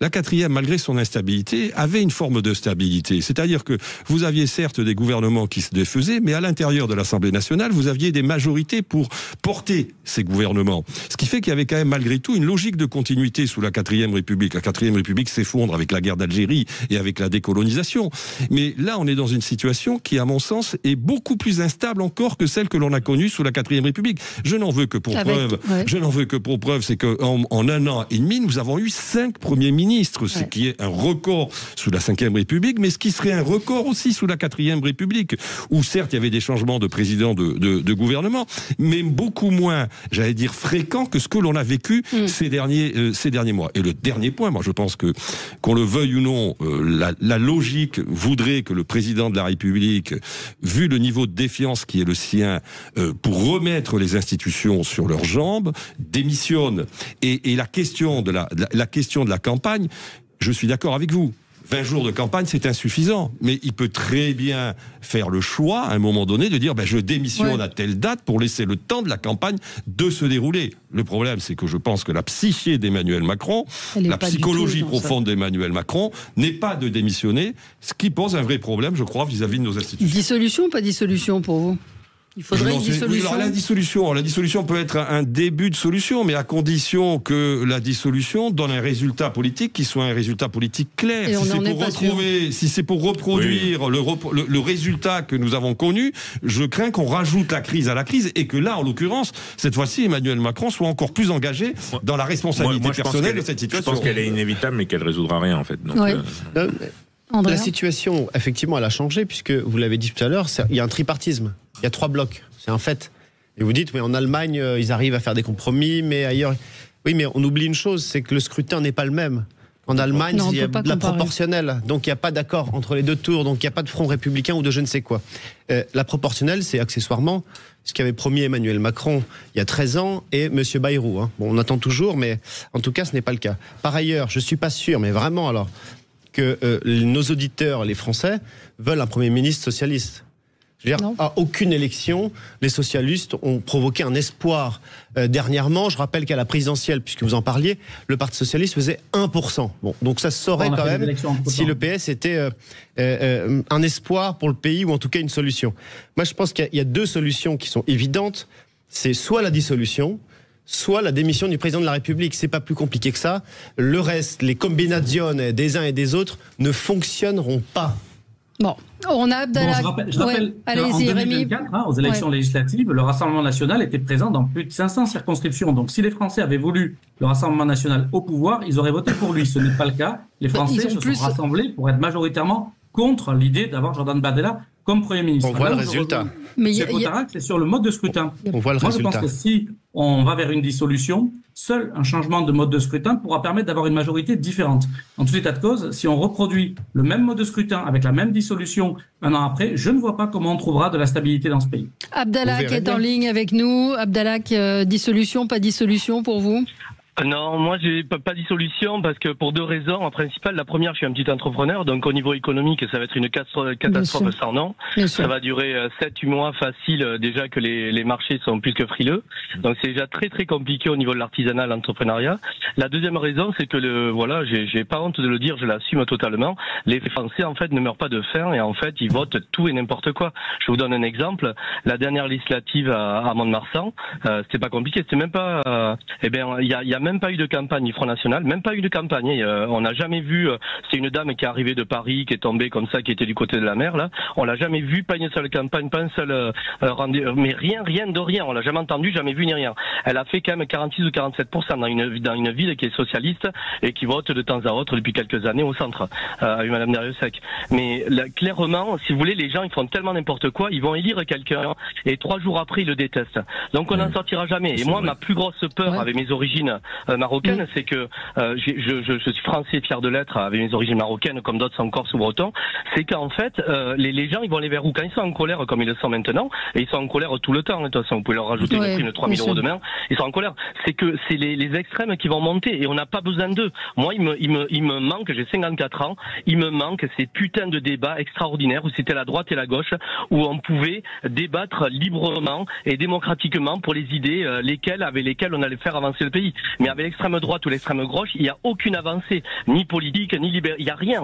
La 4e, malgré son instabilité, avait une forme de stabilité. C'est-à-dire que vous aviez certes des gouvernements qui se défaisaient, mais à l'intérieur de l'Assemblée nationale, vous aviez des majorités pour porter ces gouvernements. Ce qui fait qu'il y avait quand même malgré tout une logique de continuité sous la 4e République. La 4e République s'effondre avec la guerre d'Algérie et avec la décolonisation. Mais là, on est dans une situation qui, à mon sens, est beaucoup plus instable encore que celle que l'on a connue sous la 4e République. Je n'en veux que pour preuve, c'est qu'en 1 an et demi, nous avons eu 5 premiers ministres. Ce qui est un record sous la 5e République, mais ce qui serait un record aussi sous la 4e République, où certes il y avait des changements de président de gouvernement, mais beaucoup moins, j'allais dire, fréquents que ce que l'on a vécu ces derniers mois. Et le dernier point, moi je pense que, qu'on le veuille ou non, la logique voudrait que le président de la République, vu le niveau de défiance qui est le sien, pour remettre les institutions sur leurs jambes, démissionne. Et la question de la campagne, je suis d'accord avec vous. 20 jours de campagne, c'est insuffisant. Mais il peut très bien faire le choix, à un moment donné, de dire je démissionne à telle date pour laisser le temps de la campagne de se dérouler. Le problème, c'est que je pense que la psyché d'Emmanuel Macron, la psychologie profonde d'Emmanuel Macron, n'est pas de démissionner, ce qui pose un vrai problème, je crois, vis-à-vis de nos institutions. Dissolution ou pas dissolution pour vous ? Il faudrait une dissolution. La dissolution peut être un début de solution, mais à condition que la dissolution donne un résultat politique qui soit un résultat politique clair. Si c'est pour reproduire le résultat que nous avons connu, je crains qu'on rajoute la crise à la crise et que là, en l'occurrence, cette fois-ci, Emmanuel Macron soit encore plus engagé dans la responsabilité personnelle de cette situation. Je pense qu'elle est inévitable, mais qu'elle ne résoudra rien, en fait. Donc, la situation, effectivement, elle a changé, puisque, vous l'avez dit tout à l'heure, il y a un tripartisme. Il y a 3 blocs, c'est un fait. Et vous dites, en Allemagne, ils arrivent à faire des compromis, mais ailleurs... Oui, mais on oublie une chose, c'est que le scrutin n'est pas le même. En Allemagne, il y a de la proportionnelle, donc il n'y a pas d'accord entre les 2 tours, donc il n'y a pas de front républicain ou de je ne sais quoi. La proportionnelle, c'est accessoirement ce qu'avait promis Emmanuel Macron il y a 13 ans et M. Bayrou. Bon, on attend toujours, mais en tout cas, ce n'est pas le cas. Par ailleurs, je ne suis pas sûr, mais vraiment alors, que nos auditeurs, les Français, veulent un Premier ministre socialiste. Je veux dire, à aucune élection, les socialistes ont provoqué un espoir. Dernièrement, je rappelle qu'à la présidentielle, puisque vous en parliez, le Parti socialiste faisait 1%. Bon, donc ça se saurait quand même si le PS était un espoir pour le pays, ou en tout cas une solution. Moi, je pense qu'il y a 2 solutions qui sont évidentes. C'est soit la dissolution, soit la démission du président de la République. C'est pas plus compliqué que ça. Le reste, les combinazioni des uns et des autres ne fonctionneront pas. Bon, on a Abdallah. Je rappelle en 2024, aux élections législatives, le Rassemblement national était présent dans plus de 500 circonscriptions. Donc, si les Français avaient voulu le Rassemblement national au pouvoir, ils auraient voté pour lui. Ce n'est pas le cas. Les Français se sont rassemblés pour être majoritairement contre l'idée d'avoir Jordan Bardella comme Premier ministre. On voit le résultat. C'est sur le mode de scrutin. On voit le résultat. Je pense que si on va vers une dissolution, seul un changement de mode de scrutin pourra permettre d'avoir une majorité différente. En tout état de cause, si on reproduit le même mode de scrutin avec la même dissolution un an après, je ne vois pas comment on trouvera de la stabilité dans ce pays. Abdallah qui est en ligne avec nous. Abdallah, dissolution, pas dissolution pour vous ? Non, moi j'ai pas dissolution parce que pour 2 raisons. En principal, la première, je suis un petit entrepreneur, donc au niveau économique, ça va être une catastrophe sans nom. Ça va durer 7-8 mois facile, déjà que les marchés sont plus que frileux. Donc c'est déjà très très compliqué au niveau de l'artisanat, l'entrepreneuriat. La deuxième raison, c'est que j'ai pas honte de le dire, je l'assume totalement. Les Français en fait ne meurent pas de faim et en fait ils votent tout et n'importe quoi. Je vous donne un exemple. La dernière législative à Mont-de-Marsan, c'était pas compliqué, c'était même pas. Il y a même pas eu de campagne Front National, même pas eu de campagne. On n'a jamais vu. C'est une dame qui est arrivée de Paris, qui est tombée comme ça, qui était du côté de la mer là. On l'a jamais vu, pas une seule campagne, pas un seul rendez-vous, mais rien de rien. On l'a jamais entendu, jamais vu ni rien. Elle a fait quand même 46 ou 47% dans une ville qui est socialiste et qui vote de temps à autre depuis quelques années au centre, avec Madame Dariussec. Mais là, clairement, si vous voulez, les gens ils font tellement n'importe quoi, ils vont élire quelqu'un et 3 jours après ils le détestent. Donc on n'en sortira jamais. Et moi, ma plus grosse peur avec mes origines marocaine, c'est que je suis français, fier de l'être, avec mes origines marocaines, comme d'autres sont corse ou breton, c'est qu'en fait, les gens, ils vont aller vers où? Quand ils sont en colère, comme ils le sont maintenant, et ils sont en colère tout le temps, de toute façon, vous pouvez leur rajouter une prime de 3 000 € demain, ils sont en colère. C'est que c'est les extrêmes qui vont monter, et on n'a pas besoin d'eux. Moi, il me manque, j'ai 54 ans, il me manque ces putains de débats extraordinaires où c'était la droite et la gauche, où on pouvait débattre librement et démocratiquement pour les idées avec lesquelles on allait faire avancer le pays. Mais avec l'extrême droite ou l'extrême gauche, il n'y a aucune avancée, ni politique, ni libérale, il n'y a rien.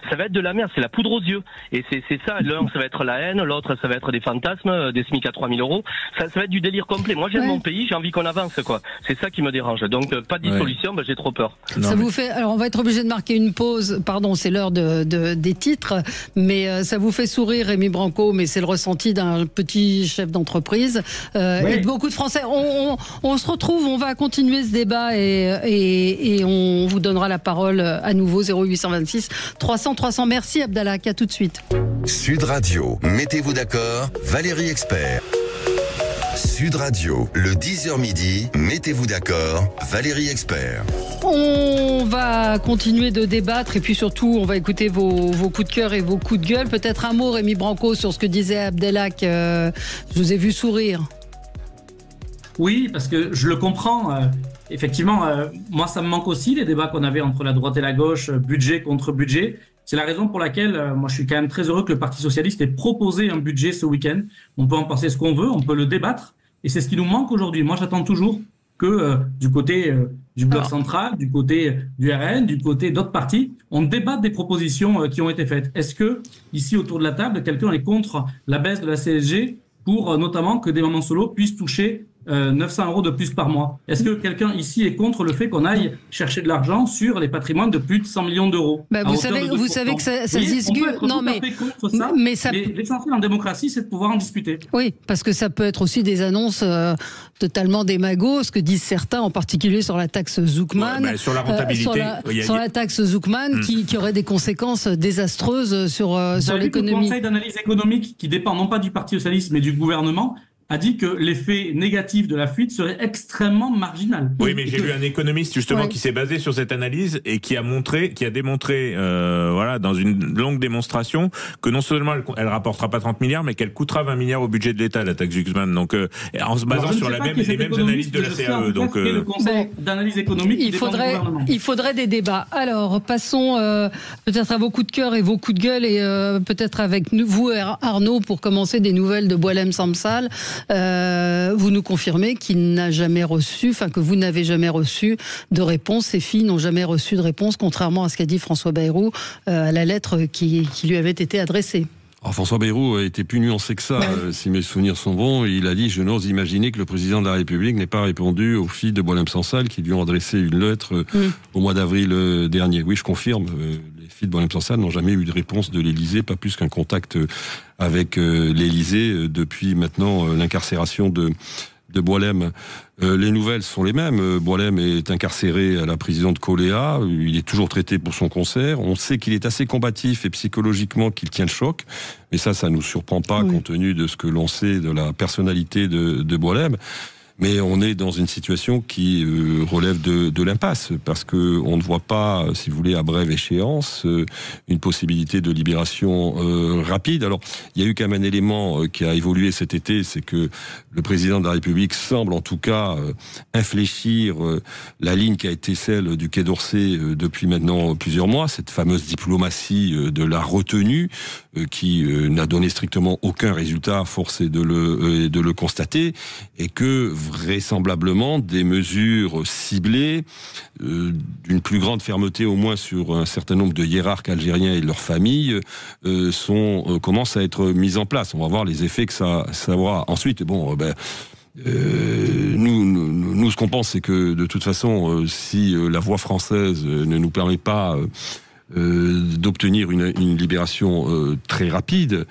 Ça va être de la merde, c'est la poudre aux yeux. Et c'est ça, l'un ça va être la haine, l'autre ça va être des fantasmes, des SMIC à 3 000 €. Ça va être du délire complet. Moi j'aime mon pays, j'ai envie qu'on avance, quoi. C'est ça qui me dérange. Donc pas de dissolution, j'ai trop peur. Vous fait, alors on va être obligé de marquer une pause, pardon, c'est l'heure des titres, mais ça vous fait sourire Rémi Branco, mais c'est le ressenti d'un petit chef d'entreprise et de beaucoup de Français. On se retrouve, on va continuer ce débat et on vous donnera la parole à nouveau 0826 300 300. Merci Abdallah, à tout de suite. Sud Radio, mettez-vous d'accord, Valérie Expert. Sud Radio, le 10h midi, mettez-vous d'accord, Valérie Expert. On va continuer de débattre et puis surtout on va écouter vos coups de cœur et vos coups de gueule. Peut-être un mot Rémi Branco sur ce que disait Abdallah, je vous ai vu sourire. Oui, parce que je le comprends. effectivement, moi, ça me manque aussi, les débats qu'on avait entre la droite et la gauche, budget contre budget. C'est la raison pour laquelle, moi, je suis quand même très heureux que le Parti socialiste ait proposé un budget ce week-end. On peut en penser ce qu'on veut, on peut le débattre, et c'est ce qui nous manque aujourd'hui. Moi, j'attends toujours que du côté du bloc central, du côté du RN, du côté d'autres partis, on débatte des propositions qui ont été faites. Est-ce que, ici, autour de la table, quelqu'un est contre la baisse de la CSG pour notamment que des mamans solo puissent toucher 900 € de plus par mois? Est-ce que quelqu'un ici est contre le fait qu'on aille chercher de l'argent sur les patrimoines de plus de 100 millions d'euros? Vous savez que ça se discute. Non, mais l'essentiel en démocratie, c'est de pouvoir en discuter. Oui, parce que ça peut être aussi des annonces totalement démago, ce que disent certains, en particulier sur la taxe Zuckman. Sur la rentabilité. Sur la taxe Zuckman, qui aurait des conséquences désastreuses sur l'économie. Le Conseil d'analyse économique, qui dépend non pas du Parti socialiste, mais du gouvernement, a dit que l'effet négatif de la fuite serait extrêmement marginal. Oui, mais j'ai vu un économiste justement qui s'est basé sur cette analyse et qui a démontré, voilà, dans une longue démonstration, que non seulement elle rapportera pas 30 milliards, mais qu'elle coûtera 20 milliards au budget de l'État, la taxe Zuckman. Donc, en se basant sur les mêmes analyses de la CAE. Donc, le Conseil d'analyse économique, il faudrait des débats. Alors, passons peut-être à vos coups de cœur et vos coups de gueule, et peut-être avec vous, Arnaud, pour commencer, des nouvelles de Boualem Sansal. Vous nous confirmez qu'il n'a jamais reçu, que vous n'avez jamais reçu de réponse. Ses filles n'ont jamais reçu de réponse, contrairement à ce qu'a dit François Bayrou à la lettre qui lui avait été adressée. Alors François Bayrou a été plus nuancé que ça, si mes souvenirs sont bons. Il a dit « Je n'ose imaginer que le président de la République n'ait pas répondu aux filles de Boualem Sansal qui lui ont adressé une lettre au mois d'avril dernier. » Oui, je confirme, les filles de Boualem Sansal n'ont jamais eu de réponse de l'Élysée, pas plus qu'un contact avec l'Élysée depuis maintenant l'incarcération de Boualem. Les nouvelles sont les mêmes. Boualem est incarcéré à la prison de Coléa. Il est toujours traité pour son cancer. On sait qu'il est assez combatif et psychologiquement qu'il tient le choc. Mais ça nous surprend pas compte tenu de ce que l'on sait de la personnalité de Boualem. Mais on est dans une situation qui relève de l'impasse, parce que on ne voit pas, si vous voulez, à brève échéance, une possibilité de libération rapide. Alors, il y a eu quand même un élément qui a évolué cet été, c'est que le président de la République semble en tout cas infléchir la ligne qui a été celle du Quai d'Orsay depuis maintenant plusieurs mois, cette fameuse diplomatie de la retenue qui n'a donné strictement aucun résultat, force est de le constater, et que vraisemblablement des mesures ciblées d'une plus grande fermeté au moins sur un certain nombre de hiérarques algériens et de leurs familles commencent à être mises en place. On va voir les effets que ça aura. Ensuite, nous, ce qu'on pense, c'est que de toute façon, si la voie française ne nous permet pas d'obtenir une libération très rapide,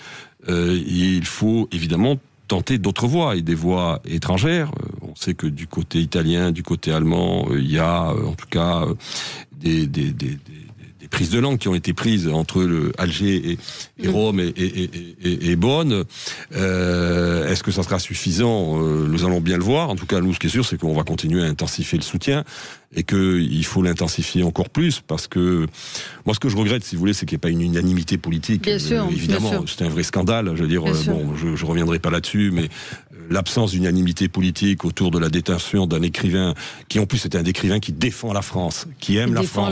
il faut évidemment tenter d'autres voies, et des voies étrangères. On sait que du côté italien, du côté allemand, il y a en tout cas des prises de langue qui ont été prises entre Alger et Rome et Bonn. Est-ce que ça sera suffisant? Nous allons bien le voir. En tout cas, nous, ce qui est sûr, c'est qu'on va continuer à intensifier le soutien, et qu'il faut l'intensifier encore plus, parce que moi, ce que je regrette, si vous voulez, c'est qu'il n'y ait pas une unanimité politique. Bien sûr, évidemment, c'est un vrai scandale. Je veux dire, je reviendrai pas là-dessus, mais l'absence d'unanimité politique autour de la détention d'un écrivain qui, en plus, est un écrivain qui défend la France, qui aime la France,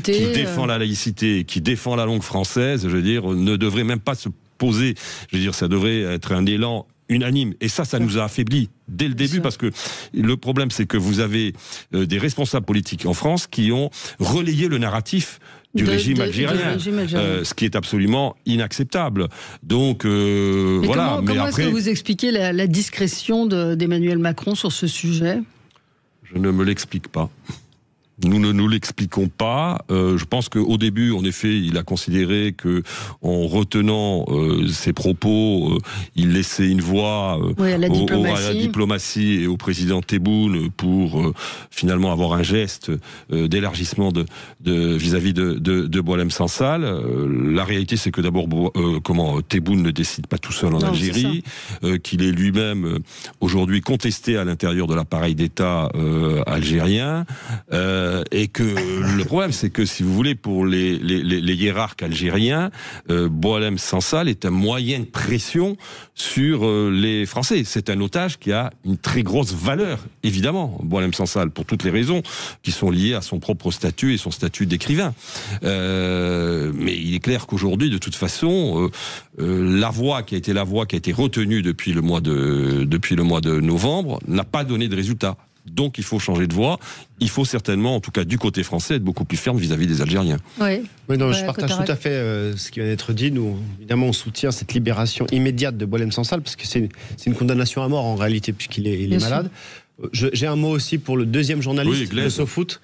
qui défend la laïcité, qui défend la langue française, je veux dire, ne devrait même pas se poser. Je veux dire, ça devrait être un élan unanime. Et ça nous a affaiblis dès le début, parce que le problème, c'est que vous avez des responsables politiques en France qui ont relayé le narratif du régime algérien, ce qui est absolument inacceptable. Donc, voilà. Comment est-ce que vous expliquez la discrétion d'Emmanuel Macron sur ce sujet? Je ne me l'explique pas. Nous ne nous l'expliquons pas. Je pense qu'au début, en effet, il a considéré que, en retenant ses propos, il laissait une voie à la diplomatie et au président Tebboune pour finalement avoir un geste d'élargissement vis-à-vis de Boualem Sansal. La réalité, c'est que d'abord, Tebboune ne décide pas tout seul en Algérie, qu'il est lui-même aujourd'hui contesté à l'intérieur de l'appareil d'État algérien. Et que le problème, c'est que si vous voulez, pour les hiérarques algériens, Boualem Sansal est un moyen de pression sur les Français. C'est un otage qui a une très grosse valeur, évidemment, Boualem Sansal, pour toutes les raisons qui sont liées à son propre statut et son statut d'écrivain. Mais il est clair qu'aujourd'hui, de toute façon, la voie qui a été retenue depuis le mois de novembre n'a pas donné de résultat. Donc il faut changer de voie. Il faut certainement, en tout cas du côté français, être beaucoup plus ferme vis-à-vis des Algériens. Oui, non, je partage tout à fait ce qui vient d'être dit. Nous, évidemment, on soutient cette libération immédiate de Boualem Sansal, parce que c'est une condamnation à mort en réalité, puisqu'il est malade. J'ai un mot aussi pour le deuxième journaliste, le SoFoot,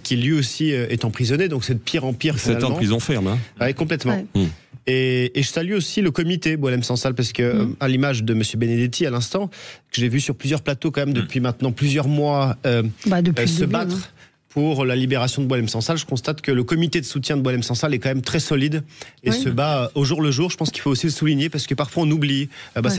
qui lui aussi est emprisonné, donc c'est de pire en pire. 7 ans de prison ferme. Hein. Ouais, complètement. Ouais. Et je salue aussi le comité Boualem Sansal, parce que, à l'image de M. Benedetti à l'instant, que j'ai vu sur plusieurs plateaux quand même depuis maintenant plusieurs mois se battre pour la libération de Boualem Sansal, je constate que le comité de soutien de Boualem Sansal est quand même très solide et se bat au jour le jour. Je pense qu'il faut aussi le souligner, parce que parfois on oublie,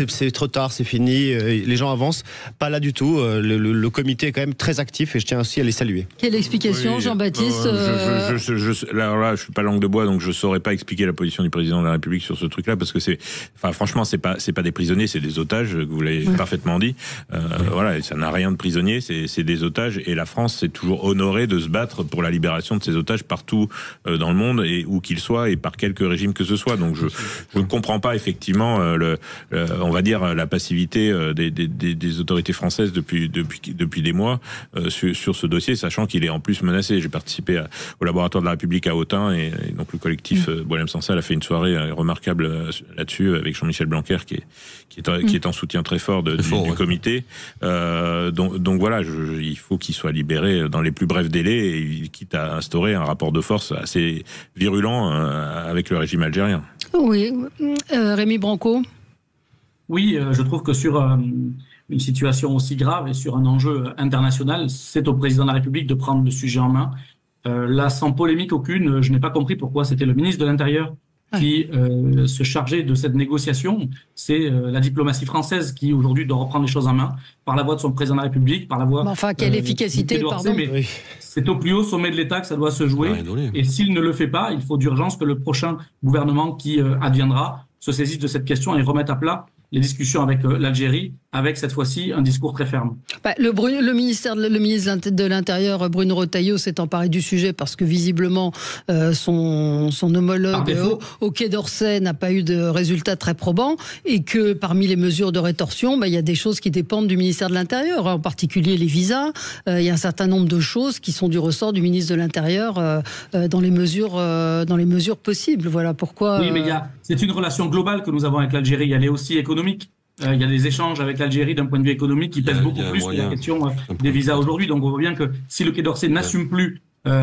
c'est trop tard, c'est fini, les gens avancent. Pas là du tout, le comité est quand même très actif et je tiens aussi à les saluer. Quelle explication, Jean-Baptiste là, je suis pas langue de bois, donc je saurais pas expliquer la position du président de la République sur ce truc-là, parce que franchement, c'est pas des prisonniers, c'est des otages, vous l'avez parfaitement dit. Voilà, ça n'a rien de prisonnier, c'est des otages, et la France s'est toujours honorée de se battre pour la libération de ces otages partout dans le monde, et où qu'ils soient et par quelque régime que ce soit. Donc je ne comprends pas effectivement on va dire la passivité des autorités françaises depuis des mois sur ce dossier, sachant qu'il est en plus menacé. J'ai participé au laboratoire de la République à Autun, et donc le collectif Boualem Sansal a fait une soirée remarquable là-dessus avec Jean-Michel Blanquer qui est en soutien très fort du comité. Donc voilà, il faut qu'il soit libéré dans les plus brefs délais, et quitte à instaurer un rapport de force assez virulent avec le régime algérien. Oui, Rémi Branco. Oui, je trouve que sur une situation aussi grave et sur un enjeu international, c'est au président de la République de prendre le sujet en main. Là, sans polémique aucune, je n'ai pas compris pourquoi c'était le ministre de l'Intérieur qui se chargeait de cette négociation. C'est la diplomatie française qui aujourd'hui doit reprendre les choses en main par la voix de son président de la République, par la voix... Enfin, quelle efficacité, pardon. Mais c'est au plus haut sommet de l'État que ça doit se jouer. Et s'il ne le fait pas, il faut d'urgence que le prochain gouvernement qui adviendra se saisisse de cette question et remette à plat les discussions avec l'Algérie, avec cette fois-ci un discours très ferme. Le ministre de l'Intérieur, Bruno Retailleau, s'est emparé du sujet parce que visiblement son homologue au Quai d'Orsay n'a pas eu de résultats très probants, et que parmi les mesures de rétorsion, il y a des choses qui dépendent du ministère de l'Intérieur, en particulier les visas. Il y a un certain nombre de choses qui sont du ressort du ministre de l'Intérieur dans les mesures possibles. Voilà pourquoi... Oui, mais c'est une relation globale que nous avons avec l'Algérie. Elle est aussi économique. Il y a des échanges avec l'Algérie d'un point de vue économique qui pèsent beaucoup plus que la question des visas aujourd'hui. Donc on voit bien que si le Quai d'Orsay n'assume plus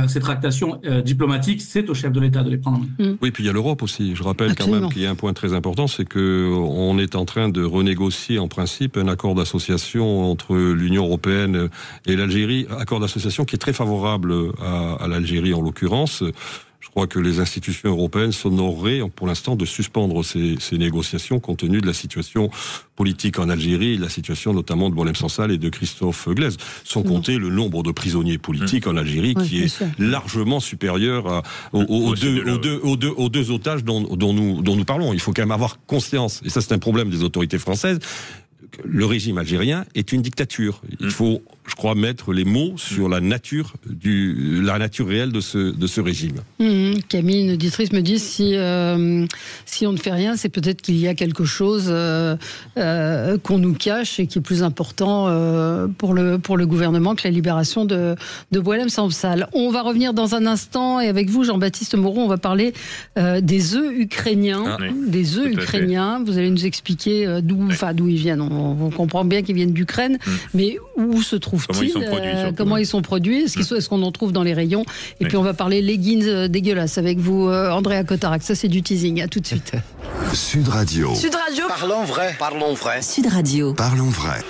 ces tractations diplomatiques, c'est au chef de l'État de les prendre en main. Oui, puis il y a l'Europe aussi. Je rappelle quand même qu'il y a un point très important, c'est qu'on est en train de renégocier en principe un accord d'association entre l'Union européenne et l'Algérie, accord d'association qui est très favorable à l'Algérie en l'occurrence. Je crois que les institutions européennes s'honoreraient pour l'instant de suspendre ces négociations compte tenu de la situation politique en Algérie, la situation notamment de Boualem Sansal et de Christophe Glaise, sans compter le nombre de prisonniers politiques en Algérie qui est largement supérieur aux deux otages dont nous parlons. Il faut quand même avoir conscience, et ça c'est un problème des autorités françaises, le régime algérien est une dictature. Il faut, je crois, mettre les mots sur la nature réelle de ce régime. Camille, une auditrice, me dit si on ne fait rien, c'est peut-être qu'il y a quelque chose qu'on nous cache et qui est plus important pour le gouvernement que la libération de Boualem Sansal. On va revenir dans un instant, et avec vous, Jean-Baptiste Moreau, on va parler des œufs ukrainiens. Des œufs ukrainiens. Vous allez nous expliquer d'où ils viennent. On comprend bien qu'ils viennent d'Ukraine, mais où se trouvent-ils ? Comment ils sont produits ? Est-ce qu'on en trouve dans les rayons ? Et puis on va parler leggings dégueulasses avec vous, Andrea Cotarac. Ça, c'est du teasing. À tout de suite. Sud Radio. Sud Radio. Parlons vrai. Parlons vrai. Sud Radio. Parlons vrai.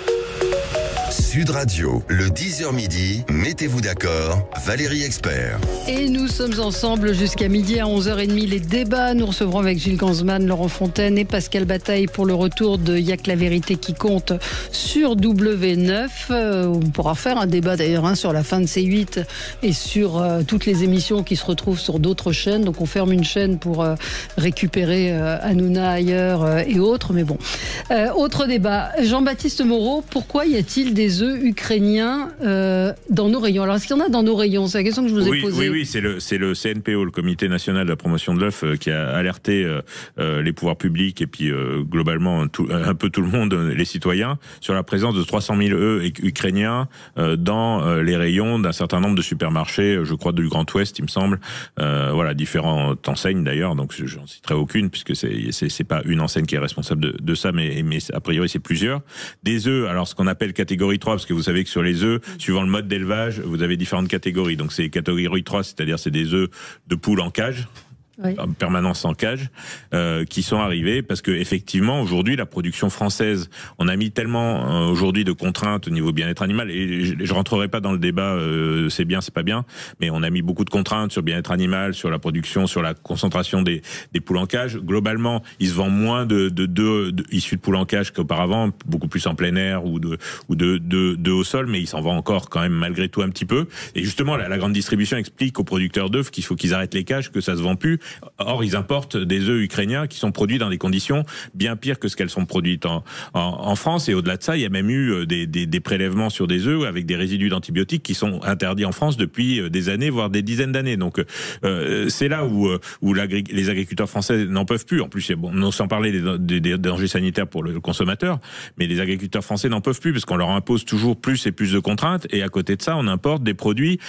Sud Radio, le 10h midi, mettez-vous d'accord, Valérie Expert. Et nous sommes ensemble jusqu'à midi à 11h30. Les débats, nous recevrons avec Gilles Gansman, Laurent Fontaine et Pascal Bataille pour le retour de Y'a que la vérité qui compte sur W9. On pourra faire un débat d'ailleurs sur la fin de C8 et sur toutes les émissions qui se retrouvent sur d'autres chaînes. Donc on ferme une chaîne pour récupérer Hanouna ailleurs et autres. Mais bon, autre débat. Jean-Baptiste Moreau, pourquoi y a-t-il des œufs ukrainiens dans nos rayons? Alors est-ce qu'il y en a dans nos rayons? C'est la question que je vous ai posée. Oui, c'est le CNPO, le Comité National de la Promotion de l'œuf, qui a alerté les pouvoirs publics et puis globalement un peu tout le monde, les citoyens, sur la présence de 300 000 œufs ukrainiens dans les rayons d'un certain nombre de supermarchés, je crois du Grand Ouest, il me semble. Voilà, différentes enseignes d'ailleurs, donc j'en citerai aucune puisque c'est pas une enseigne qui est responsable de ça, mais a priori c'est plusieurs. Des œufs, alors ce qu'on appelle catégorie 3, parce que vous savez que sur les œufs, suivant le mode d'élevage, vous avez différentes catégories. Donc c'est catégorie 3, c'est-à-dire c'est des œufs de poules en cage. Oui. En permanence en cage, qui sont arrivés parce que effectivement aujourd'hui la production française, on a mis tellement aujourd'hui de contraintes au niveau bien-être animal, et je rentrerai pas dans le débat c'est bien, c'est pas bien, mais on a mis beaucoup de contraintes sur le bien-être animal, sur la production, sur la concentration des poules en cage. Globalement, il se vend moins de issus de poules en cage qu'auparavant, beaucoup plus en plein air ou de au sol, mais il s'en vend encore quand même malgré tout un petit peu. Et justement la grande distribution explique aux producteurs d'œufs qu'il faut qu'ils arrêtent les cages, que ça se vend plus. Or, ils importent des œufs ukrainiens qui sont produits dans des conditions bien pires que ce qu'elles sont produites en France. Et au-delà de ça, il y a même eu des prélèvements sur des œufs avec des résidus d'antibiotiques qui sont interdits en France depuis des années, voire des dizaines d'années. Donc, c'est là où les agriculteurs français n'en peuvent plus. En plus, bon, sans parler des dangers sanitaires pour le consommateur, mais les agriculteurs français n'en peuvent plus parce qu'on leur impose toujours plus et plus de contraintes. Et à côté de ça, on importe des produits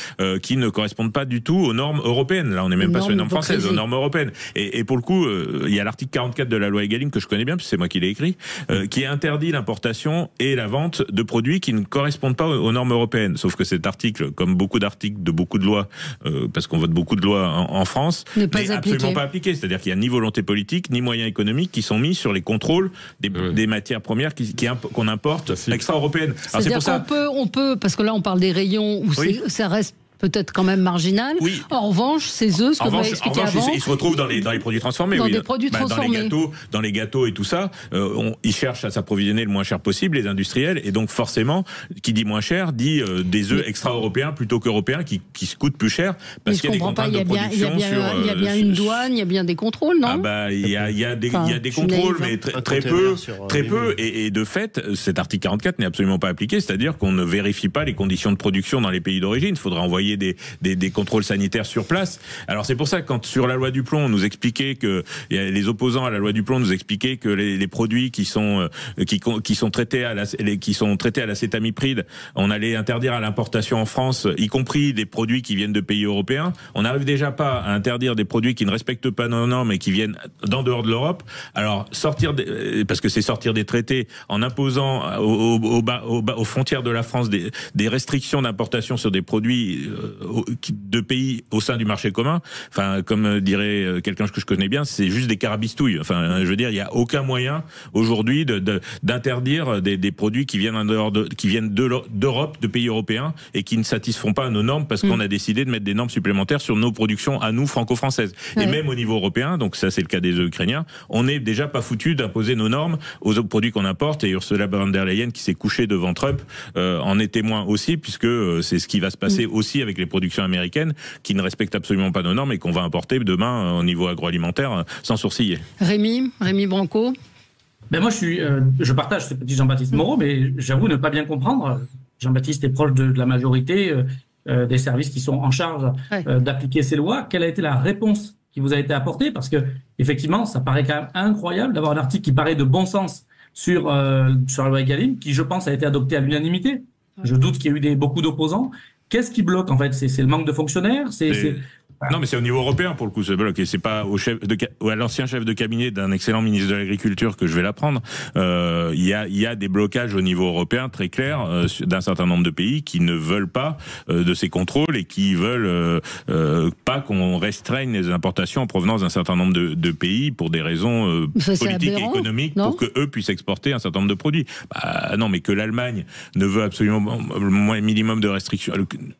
qui ne correspondent pas du tout aux normes européennes. Là, on n'est même pas sur les normes françaises, aux normes européenne. Et pour le coup, il y a l'article 44 de la loi Egalim que je connais bien, puisque c'est moi qui l'ai écrit, qui interdit l'importation et la vente de produits qui ne correspondent pas aux normes européennes. Sauf que cet article, comme beaucoup d'articles de beaucoup de lois, parce qu'on vote beaucoup de lois en France, n'est absolument pas appliqué. C'est-à-dire qu'il n'y a ni volonté politique, ni moyens économiques qui sont mis sur les contrôles des matières premières qu'on importe extra-européennes. C'est-à-dire qu'on peut, parce que là on parle des rayons où ça reste peut-être quand même marginal. Oui. En revanche, ces œufs, ce que vous avez expliqué avant... Ils se retrouvent dans les produits transformés. Dans des produits transformés. Dans les gâteaux et tout ça, ils cherchent à s'approvisionner le moins cher possible, les industriels, et donc forcément, qui dit moins cher, dit des œufs extra-européens plutôt qu'européens qui se coûtent plus cher, parce qu'il y a des contraintes de production. Il y a bien une douane, il y a bien des contrôles, non? Il y a des contrôles, mais très peu. Et de fait, cet article 44 n'est absolument pas appliqué, c'est-à-dire qu'on ne vérifie pas les conditions de production dans les pays d'origine. Il faudra envoyer des contrôles sanitaires sur place. Alors c'est pour ça que quand sur la loi Duplon on nous expliquait que les opposants à la loi Duplon nous expliquaient que les produits qui sont traités à l'acétamipride, on allait interdire à l'importation en France, y compris des produits qui viennent de pays européens. On n'arrive déjà pas à interdire des produits qui ne respectent pas nos normes et qui viennent d'en dehors de l'Europe. Alors parce que c'est sortir des traités en imposant aux frontières de la France des restrictions d'importation sur des produits de pays au sein du marché commun. Enfin, comme dirait quelqu'un que je connais bien, c'est juste des carabistouilles. Enfin, je veux dire, il n'y a aucun moyen aujourd'hui d'interdire des produits qui viennent d'Europe, de pays européens, et qui ne satisfont pas à nos normes parce qu'on a décidé de mettre des normes supplémentaires sur nos productions à nous franco-françaises. Ouais. Et même au niveau européen, donc ça c'est le cas des œufs ukrainiens, on n'est déjà pas foutu d'imposer nos normes aux autres produits qu'on importe. Et Ursula von der Leyen, qui s'est couchée devant Trump, en est témoin aussi, puisque c'est ce qui va se passer aussi avec les productions américaines qui ne respectent absolument pas nos normes et qu'on va importer demain au niveau agroalimentaire sans sourciller. Rémi Branco. Ben moi je partage ce petit Jean-Baptiste Moreau, mais j'avoue ne pas bien comprendre. Jean-Baptiste est proche de la majorité des services qui sont en charge d'appliquer ces lois. Quelle a été la réponse qui vous a été apportée? Parce que effectivement, ça paraît quand même incroyable d'avoir un article qui paraît de bon sens sur la loi Egalim, qui je pense a été adopté à l'unanimité. Je doute qu'il y ait eu beaucoup d'opposants. Qu'est-ce qui bloque en fait? C'est le manque de fonctionnaires? Non, mais c'est au niveau européen pour le coup ce bloc, et c'est pas à l'ancien chef de cabinet d'un excellent ministre de l'Agriculture que je vais l'apprendre. Il y a des blocages au niveau européen très clairs d'un certain nombre de pays qui ne veulent pas de ces contrôles et qui veulent pas qu'on restreigne les importations en provenance d'un certain nombre de pays pour des raisons politiques et économiques, pour que eux puissent exporter un certain nombre de produits. Non, mais que l'Allemagne ne veut absolument le minimum de restrictions,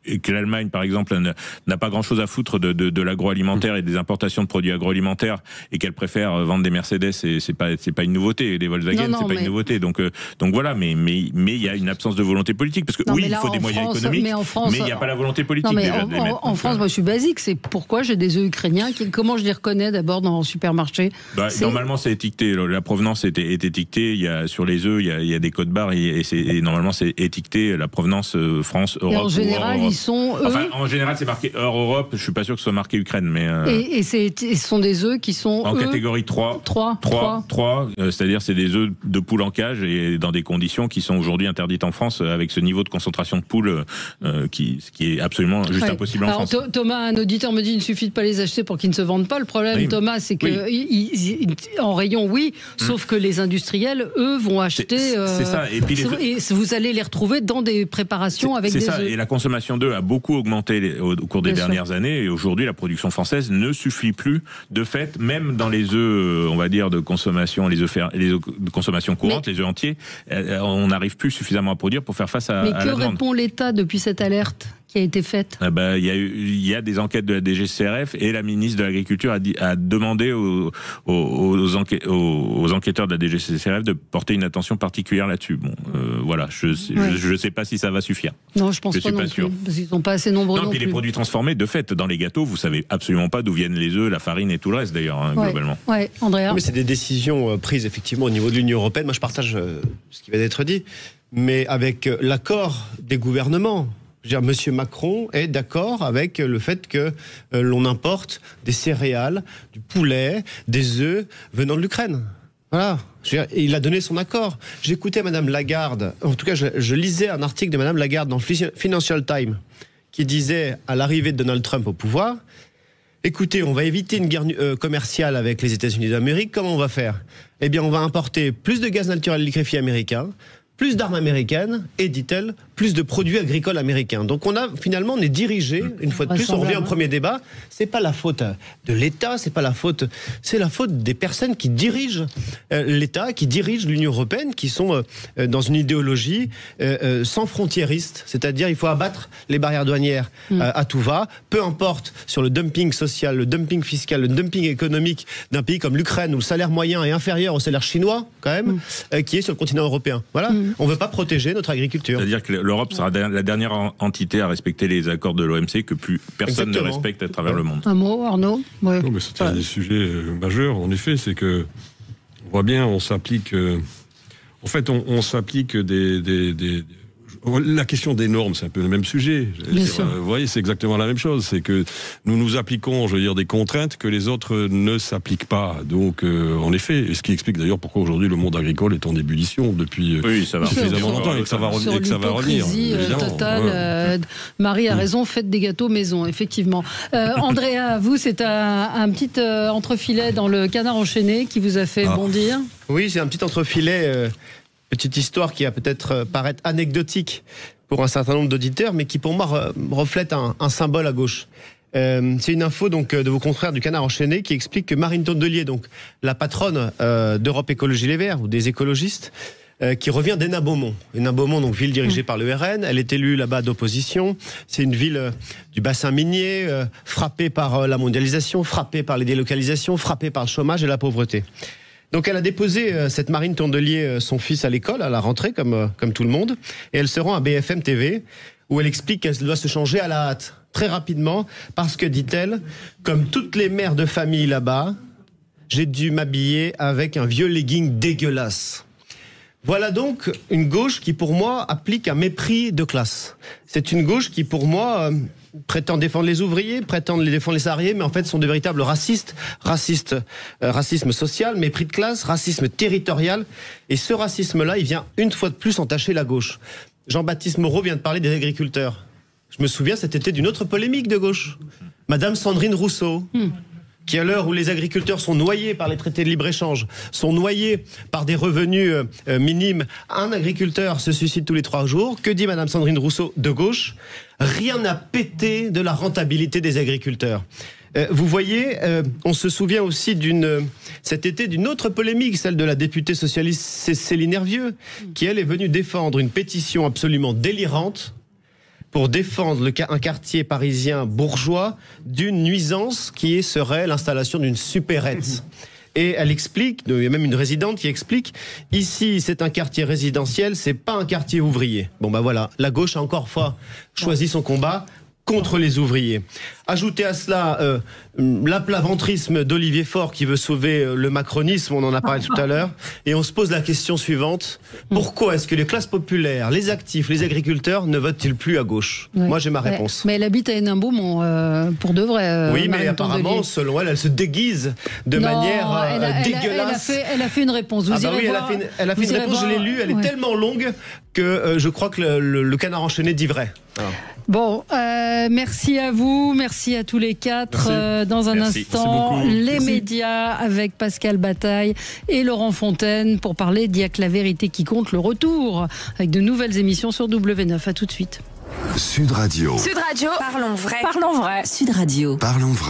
et que l'Allemagne par exemple n'a pas grand chose à foutre de l'agroalimentaire et des importations de produits agroalimentaires, et qu'elle préfère vendre des Mercedes, c'est pas une nouveauté, des Volkswagen, c'est pas une nouveauté. Donc voilà, mais il y a une absence de volonté politique, parce que il faut des moyens économiques, mais il n'y a pas la volonté politique. En France, moi je suis basique, c'est pourquoi j'ai des œufs ukrainiens, comment je les reconnais d'abord dans le supermarché? Normalement c'est étiqueté, la provenance est étiquetée, sur les œufs il y a des codes barres, et normalement c'est étiqueté la provenance France, Europe. Et en général ils sont en général c'est marqué hors Europe, je suis pas sûr que ce soit marqué Ukraine, mais et ce sont des œufs qui sont en catégorie 3, c'est-à-dire c'est des œufs de poule en cage et dans des conditions qui sont aujourd'hui interdites en France, avec ce niveau de concentration de poules qui est absolument juste impossible en France. Thomas, un auditeur me dit il ne suffit de pas les acheter pour qu'ils ne se vendent pas. Le problème, Thomas, c'est que en rayon, sauf que les industriels, eux, vont acheter. C'est ça. Et puis et vous allez les retrouver dans des préparations avec des œufs. Et la consommation d'œufs a beaucoup augmenté au cours des dernières années. Et aujourd'hui, la production française ne suffit plus. De fait, même dans les œufs, on va dire de consommation, les œufs de consommation courante, les œufs entiers, on n'arrive plus suffisamment à produire pour faire face à la demande. Mais que répond l'État depuis cette alerte qui a été faite? Il y a des enquêtes de la DGCCRF, et la ministre de l'Agriculture a demandé aux enquêteurs de la DGCCRF de porter une attention particulière là-dessus. Voilà, je sais pas si ça va suffire. Non, je pense pas non plus, parce qu'ils sont pas assez nombreux. Non, puis les produits transformés, de fait, dans les gâteaux, vous savez absolument pas d'où viennent les œufs, la farine et tout le reste d'ailleurs, globalement. Ouais, Andrea. Mais c'est des décisions prises effectivement au niveau de l'Union européenne. Moi, je partage ce qui vient d'être dit, mais avec l'accord des gouvernements. Monsieur Macron est d'accord avec le fait que l'on importe des céréales, du poulet, des œufs venant de l'Ukraine. Voilà. Il a donné son accord. J'écoutais Madame Lagarde, en tout cas je lisais un article de Madame Lagarde dans Financial Times qui disait à l'arrivée de Donald Trump au pouvoir, écoutez, on va éviter une guerre commerciale avec les États-Unis d'Amérique, comment on va faire? Eh bien, on va importer plus de gaz naturel liquéfié américain, plus d'armes américaines et, dit-elle, plus de produits agricoles américains. Donc on est dirigé, une fois de plus, on revient au premier débat, c'est pas la faute de l'État, c'est la faute des personnes qui dirigent l'État, qui dirigent l'Union européenne, qui sont dans une idéologie sans frontiériste, c'est-à-dire il faut abattre les barrières douanières à tout va, peu importe sur le dumping social, le dumping fiscal, le dumping économique d'un pays comme l'Ukraine où le salaire moyen est inférieur au salaire chinois, quand même, qui est sur le continent européen. Voilà. On ne veut pas protéger notre agriculture. C'est-à-dire que l'Europe sera la dernière entité à respecter les accords de l'OMC que plus personne ne respecte à travers le monde. Un mot, Arnaud? Non, mais c'est un des sujets majeurs, en effet, c'est que on voit bien, on s'applique... en fait, on s'applique la question des normes, c'est un peu le même sujet. Vous voyez, c'est exactement la même chose. C'est que nous appliquons, des contraintes que les autres ne s'appliquent pas. Donc, en effet, ce qui explique d'ailleurs pourquoi aujourd'hui le monde agricole est en ébullition depuis suffisamment longtemps et que ça va revenir. Totale. Marie a raison, faites des gâteaux maison, effectivement. Andrea, vous, c'est un petit entrefilet dans le Canard enchaîné qui vous a fait bondir? Oui, c'est un petit entrefilet... Petite histoire qui va peut-être paraître anecdotique pour un certain nombre d'auditeurs, mais qui pour moi reflète un symbole à gauche. C'est une info donc de vos confrères du Canard enchaîné qui explique que Marine Tondelier, donc la patronne d'Europe Écologie Les Verts ou des écologistes, qui revient d'Hénin-Beaumont. Hénin-Beaumont, donc ville dirigée par le RN. Elle est élue là-bas d'opposition. C'est une ville du bassin minier, frappée par la mondialisation, frappée par les délocalisations, frappée par le chômage et la pauvreté. Donc elle a déposé, cette Marine Tondelier, son fils à l'école, à la rentrée, comme tout le monde, et elle se rend à BFM TV, où elle explique qu'elle doit se changer à la hâte, très rapidement, parce que, dit-elle, comme toutes les mères de famille là-bas, j'ai dû m'habiller avec un vieux legging dégueulasse. Voilà donc une gauche qui, pour moi, applique un mépris de classe. C'est une gauche qui, pour moi... prétendent défendre les ouvriers, prétendent défendre les salariés, mais en fait sont de véritables racistes. Racisme social, mépris de classe, racisme territorial. Et ce racisme-là, il vient une fois de plus entacher la gauche. Jean-Baptiste Moreau vient de parler des agriculteurs. Je me souviens cet été d'une autre polémique de gauche. Madame Sandrine Rousseau, qui à l'heure où les agriculteurs sont noyés par les traités de libre-échange, sont noyés par des revenus minimes, un agriculteur se suicide tous les 3 jours. Que dit Madame Sandrine Rousseau de gauche? Rien n'a pété de la rentabilité des agriculteurs. Vous voyez, on se souvient aussi cet été d'une autre polémique, celle de la députée socialiste Céline Hervieux, qui elle est venue défendre une pétition absolument délirante pour défendre un quartier parisien bourgeois d'une nuisance qui serait l'installation d'une supérette. Et elle explique, il y a même une résidente qui explique, ici c'est un quartier résidentiel, c'est pas un quartier ouvrier. Bon ben voilà, la gauche a encore fois choisi son combat contre les ouvriers. Ajoutez à cela l'aplaventrisme d'Olivier Faure qui veut sauver le macronisme, on en a parlé tout à l'heure, et on se pose la question suivante, pourquoi est-ce que les classes populaires, les actifs, les agriculteurs ne votent-ils plus à gauche? Moi j'ai ma réponse. Mais elle habite à Hénin-Beaumont, pour de vrai. Oui, mais apparemment, selon elle, elle se déguise de manière dégueulasse. Elle a fait une réponse. Vous irez voir. Elle a fait une réponse, je l'ai lue, elle est tellement longue que je crois que le canard enchaîné dit vrai. Alors. Bon, merci à vous, merci à tous les 4. Dans un instant, les médias avec Pascal Bataille et Laurent Fontaine pour parler d'Il y a que la vérité qui compte, le retour avec de nouvelles émissions sur W9. À tout de suite. Sud Radio. Sud Radio. Parlons vrai. Parlons vrai. Sud Radio. Parlons vrai.